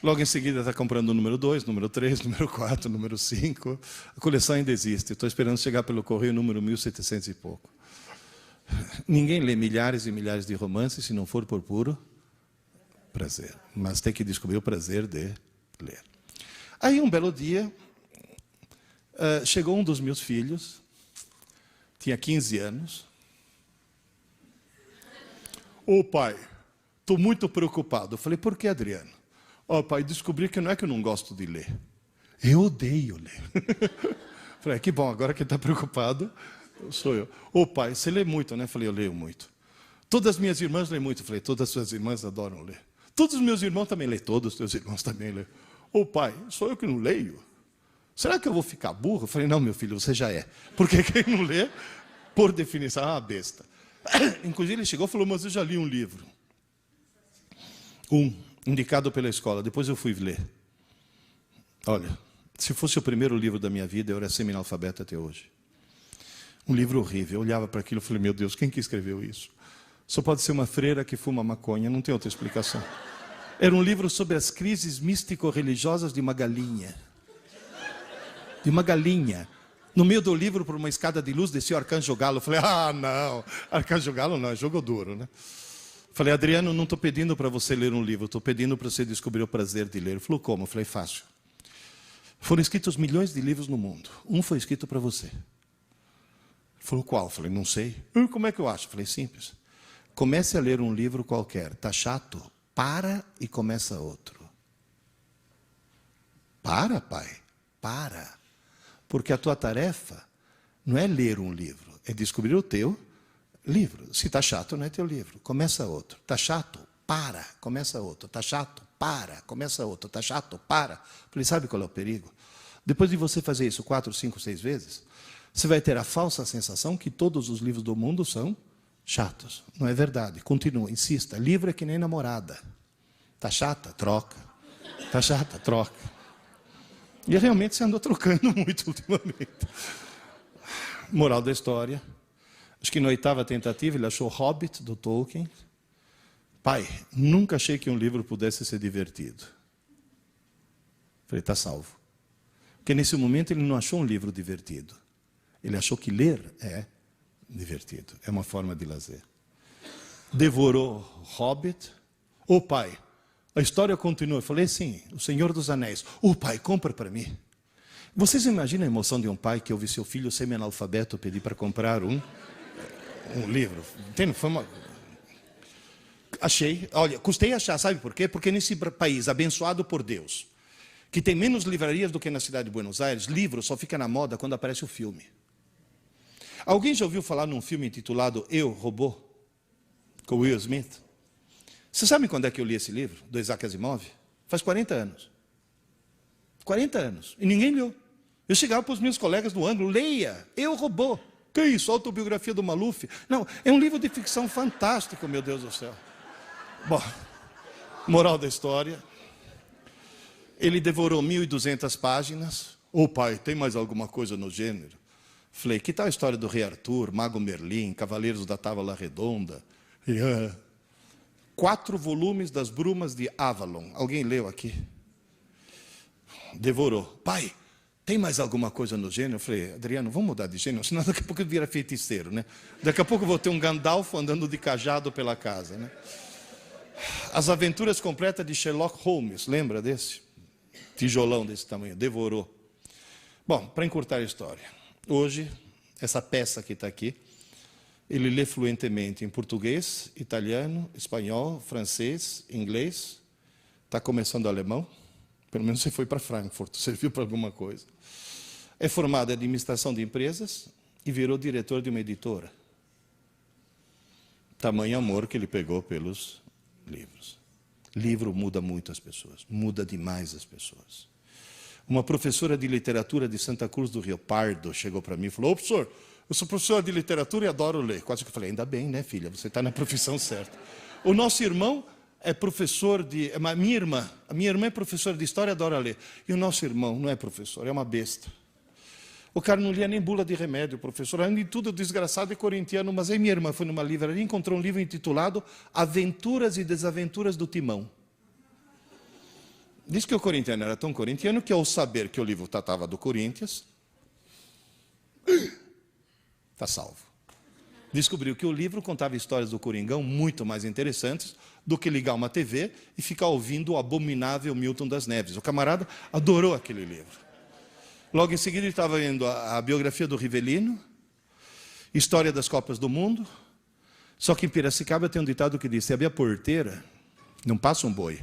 Logo em seguida está comprando o número 2, número 3, número 4, número 5. A coleção ainda existe. Estou esperando chegar pelo correio número 1700 e pouco. Ninguém lê milhares e milhares de romances se não for por puro prazer. Mas tem que descobrir o prazer de ler. Aí, um belo dia, chegou um dos meus filhos, tinha 15 anos. Ô pai, estou muito preocupado. Eu falei, por que, Adriano? Pai, descobri que não é que eu não gosto de ler. Eu odeio ler. Falei, que bom, agora que está preocupado, sou eu. Pai, você lê muito, né? Falei, eu leio muito. Todas as minhas irmãs leem muito. Falei, todas as suas irmãs adoram ler. Todos os meus irmãos também leem. Todos os teus irmãos também leem. Pai, sou eu que não leio? Será que eu vou ficar burro? Falei, não, meu filho, você já é. Porque quem não lê, por definição, é uma besta. Inclusive, ele chegou e falou, mas eu já li um livro. Indicado pela escola. Depois eu fui ler. Olha, se fosse o primeiro livro da minha vida, eu era semi-analfabeto até hoje. Um livro horrível. Eu olhava para aquilo e falei, meu Deus, quem que escreveu isso? Só pode ser uma freira que fuma maconha, não tem outra explicação. Era um livro sobre as crises místico-religiosas de uma galinha. De uma galinha. No meio do livro, por uma escada de luz, descia o Arcanjo Galo. Eu falei, não, Arcanjo Galo não, é jogo duro, né? Falei, Adriano, não estou pedindo para você ler um livro, estou pedindo para você descobrir o prazer de ler. Ele falou, como? Eu falei, fácil. Foram escritos milhões de livros no mundo. Um foi escrito para você. Ele falou, qual? Eu falei, não sei. Como é que eu acho? Eu falei, simples. Comece a ler um livro qualquer. Está chato? Para e começa outro. Para, pai. Para. Porque a tua tarefa não é ler um livro, é descobrir o teu livro. Se está chato, não é teu livro. Começa outro. Está chato? Para. Começa outro. Está chato? Para. Começa outro. Está chato? Para. Falei, sabe qual é o perigo? Depois de você fazer isso 4, 5, 6 vezes, você vai ter a falsa sensação que todos os livros do mundo são chatos. Não é verdade. Continua, insista. Livro é que nem namorada. Está chata? Troca. Está chata? Troca. E realmente você andou trocando muito ultimamente. Moral da história. Acho que na 8ª tentativa ele achou Hobbit, do Tolkien. Pai, nunca achei que um livro pudesse ser divertido. Falei, está salvo. Porque nesse momento ele não achou um livro divertido. Ele achou que ler é divertido. É uma forma de lazer. Devorou Hobbit. Pai, a história continua. Eu falei, sim, O Senhor dos Anéis. Pai, compra para mim. Vocês imaginam a emoção de um pai que ouve seu filho semi-analfabeto pedir para comprar um livro? Entende? Foi uma... Achei. Olha, custei achar, sabe por quê? Porque nesse país abençoado por Deus, que tem menos livrarias do que na cidade de Buenos Aires, livro só fica na moda quando aparece o filme. Alguém já ouviu falar num filme intitulado Eu, Robô? Com Will Smith? Você sabe quando é que eu li esse livro, do Isaac Asimov? Faz 40 anos. 40 anos. E ninguém leu. Eu chegava para os meus colegas do ângulo, leia, Eu, Robô. Que isso? Autobiografia do Maluf? Não, é um livro de ficção fantástico, meu Deus do céu. Bom, moral da história. Ele devorou 1.200 páginas. Ô pai, tem mais alguma coisa no gênero? Falei, que tal a história do Rei Arthur, Mago Merlin, Cavaleiros da Távola Redonda? 4 volumes das Brumas de Avalon. Alguém leu aqui? Devorou. Pai, tem mais alguma coisa no gênero? Eu falei, Adriano, vamos mudar de gênero, senão daqui a pouco vira feiticeiro, né? Daqui a pouco eu vou ter um Gandalf andando de cajado pela casa, né? As Aventuras Completas de Sherlock Holmes, lembra desse? Tijolão desse tamanho, devorou. Bom, para encurtar a história, hoje, essa peça que está aqui, ele lê fluentemente em português, italiano, espanhol, francês, inglês, está começando alemão, pelo menos você foi para Frankfurt, serviu para alguma coisa. É formado em administração de empresas e virou diretor de uma editora. Tamanho amor que ele pegou pelos livros. Livro muda muito as pessoas, muda demais as pessoas. Uma professora de literatura de Santa Cruz do Rio Pardo chegou para mim e falou, ô professor, eu sou professora de literatura e adoro ler. Quase que eu falei, ainda bem, né filha, você está na profissão certa. O nosso irmão é professor de... A minha irmã é professora de história e adora ler. E o nosso irmão não é professor, é uma besta. O cara não lia nem bula de remédio, professor. Além de tudo, desgraçado é corintiano. Mas aí minha irmã foi numa livraria e encontrou um livro intitulado Aventuras e Desaventuras do Timão. Diz que o corintiano era tão corintiano que, ao saber que o livro tratava do Corinthians, está salvo. Descobriu que o livro contava histórias do Coringão muito mais interessantes do que ligar uma TV e ficar ouvindo o abominável Milton das Neves. O camarada adorou aquele livro. Logo em seguida ele estava lendo a biografia do Rivelino, História das Copas do Mundo. Só que em Piracicaba tem um ditado que diz, se abrir a porteira, não passa um boi,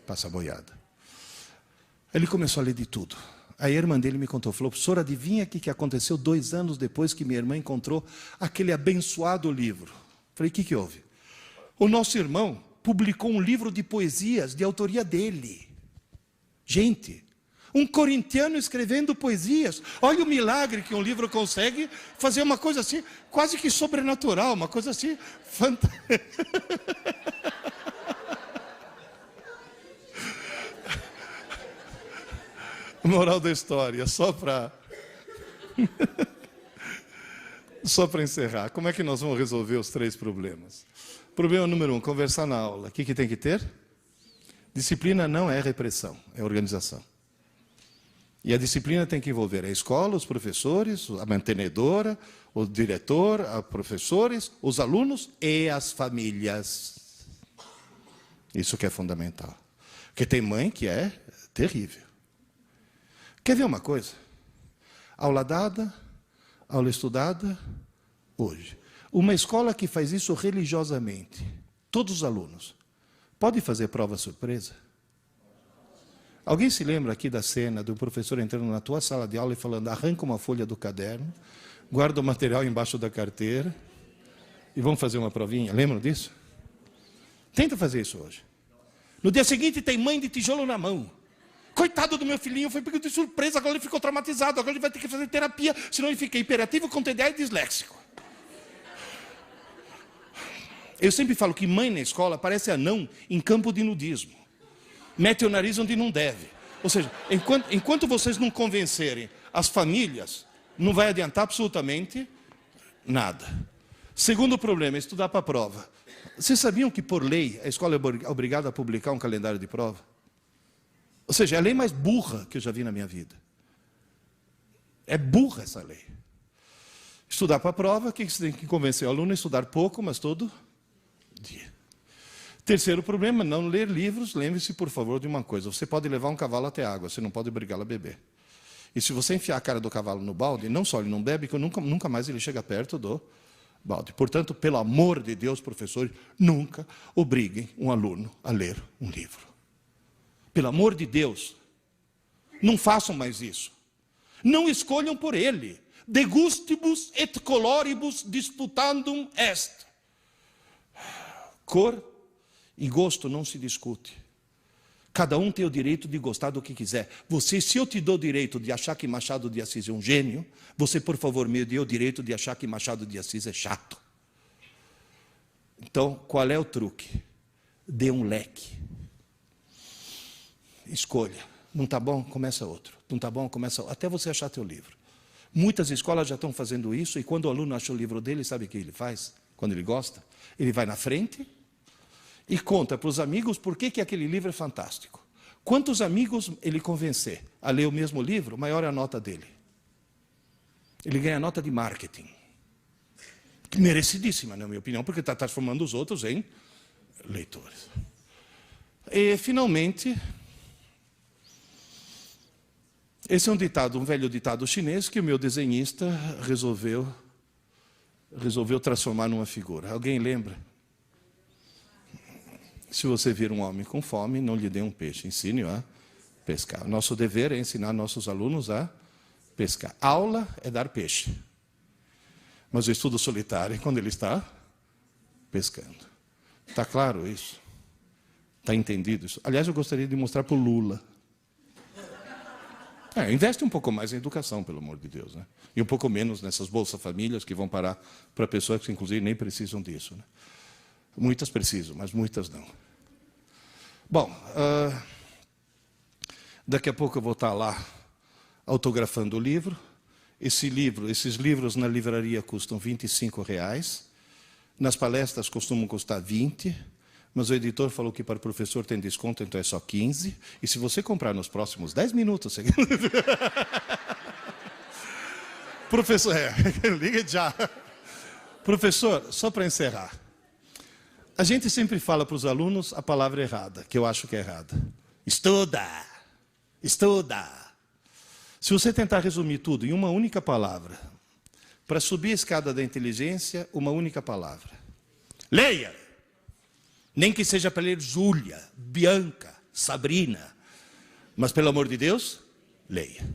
passa a boiada. Ele começou a ler de tudo. Aí a irmã dele me contou, falou, professor, adivinha o que aconteceu 2 anos depois que minha irmã encontrou aquele abençoado livro? Falei, o que houve? O nosso irmão publicou um livro de poesias de autoria dele. Gente, um corintiano escrevendo poesias. Olha o milagre que um livro consegue fazer, uma coisa assim, quase que sobrenatural, uma coisa assim, fantástica. Moral da história, só para encerrar. Como é que nós vamos resolver os 3 problemas? Problema número 1, conversar na aula. O que tem que ter? Disciplina não é repressão, é organização. E a disciplina tem que envolver a escola, os professores, a mantenedora, o diretor, os professores, os alunos e as famílias. Isso que é fundamental. Porque tem mãe que é terrível. Quer ver uma coisa? Aula dada, aula estudada, hoje. Uma escola que faz isso religiosamente, todos os alunos, pode fazer prova surpresa? Alguém se lembra aqui da cena do professor entrando na tua sala de aula e falando, arranca uma folha do caderno, guarda o material embaixo da carteira e vamos fazer uma provinha? Lembram disso? Tenta fazer isso hoje. No dia seguinte tem mãe de tijolo na mão. Coitado do meu filhinho, foi pego de surpresa, agora ele ficou traumatizado, agora ele vai ter que fazer terapia, senão ele fica hiperativo, com TDA e disléxico. Eu sempre falo que mãe na escola parece anão em campo de nudismo. Mete o nariz onde não deve. Ou seja, enquanto vocês não convencerem as famílias, não vai adiantar absolutamente nada. Segundo problema, estudar para a prova. Vocês sabiam que, por lei, a escola é obrigada a publicar um calendário de prova? Ou seja, é a lei mais burra que eu já vi na minha vida. É burra essa lei. Estudar para a prova, o que você tem que convencer o aluno a estudar pouco, mas todo dia. Terceiro problema, não ler livros. Lembre-se, por favor, de uma coisa. Você pode levar um cavalo até a água, você não pode obrigá-lo a beber. E se você enfiar a cara do cavalo no balde, não só ele não bebe, que nunca mais ele chega perto do balde. Portanto, pelo amor de Deus, professores, nunca obriguem um aluno a ler um livro. Pelo amor de Deus, não façam mais isso. Não escolham por ele. De gustibus et coloribus disputandum est. Cor e gosto não se discute. Cada um tem o direito de gostar do que quiser. Se eu te dou o direito de achar que Machado de Assis é um gênio, você, por favor, me dê o direito de achar que Machado de Assis é chato. Então, qual é o truque? Dê um leque. Escolha. Não está bom? Começa outro. Não está bom? Começa outro. Até você achar teu livro. Muitas escolas já estão fazendo isso, e quando o aluno acha o livro dele, sabe o que ele faz? Quando ele gosta, ele vai na frente e conta para os amigos por que aquele livro é fantástico. Quantos amigos ele convencer a ler o mesmo livro, maior é a nota dele. Ele ganha nota de marketing. Merecidíssima, na minha opinião, porque está transformando os outros em leitores. E, finalmente, esse é um velho ditado chinês que o meu desenhista resolveu transformar numa figura. Alguém lembra? Se você vir um homem com fome, não lhe dê um peixe, ensine-o a pescar. Nosso dever é ensinar nossos alunos a pescar. Aula é dar peixe. Mas o estudo solitário é quando ele está pescando. Está claro isso? Está entendido isso? Aliás, eu gostaria de mostrar para o Lula. Investe um pouco mais em educação, pelo amor de Deus, né? E um pouco menos nessas Bolsa Famílias que vão parar para pessoas que, inclusive, nem precisam disso, né? Muitas precisam, mas muitas não. Bom, daqui a pouco eu vou estar lá autografando o livro. Esses livros na livraria custam R$25. Nas palestras costumam custar 20, mas o editor falou que para o professor tem desconto, então é só 15. E se você comprar nos próximos 10 minutos... Professor, liga já. Professor, só para encerrar. A gente sempre fala para os alunos a palavra errada, que eu acho que é errada. Estuda! Estuda! Se você tentar resumir tudo em uma única palavra, para subir a escada da inteligência, uma única palavra. Leia! Nem que seja para ler Júlia, Bianca, Sabrina. Mas, pelo amor de Deus, leia.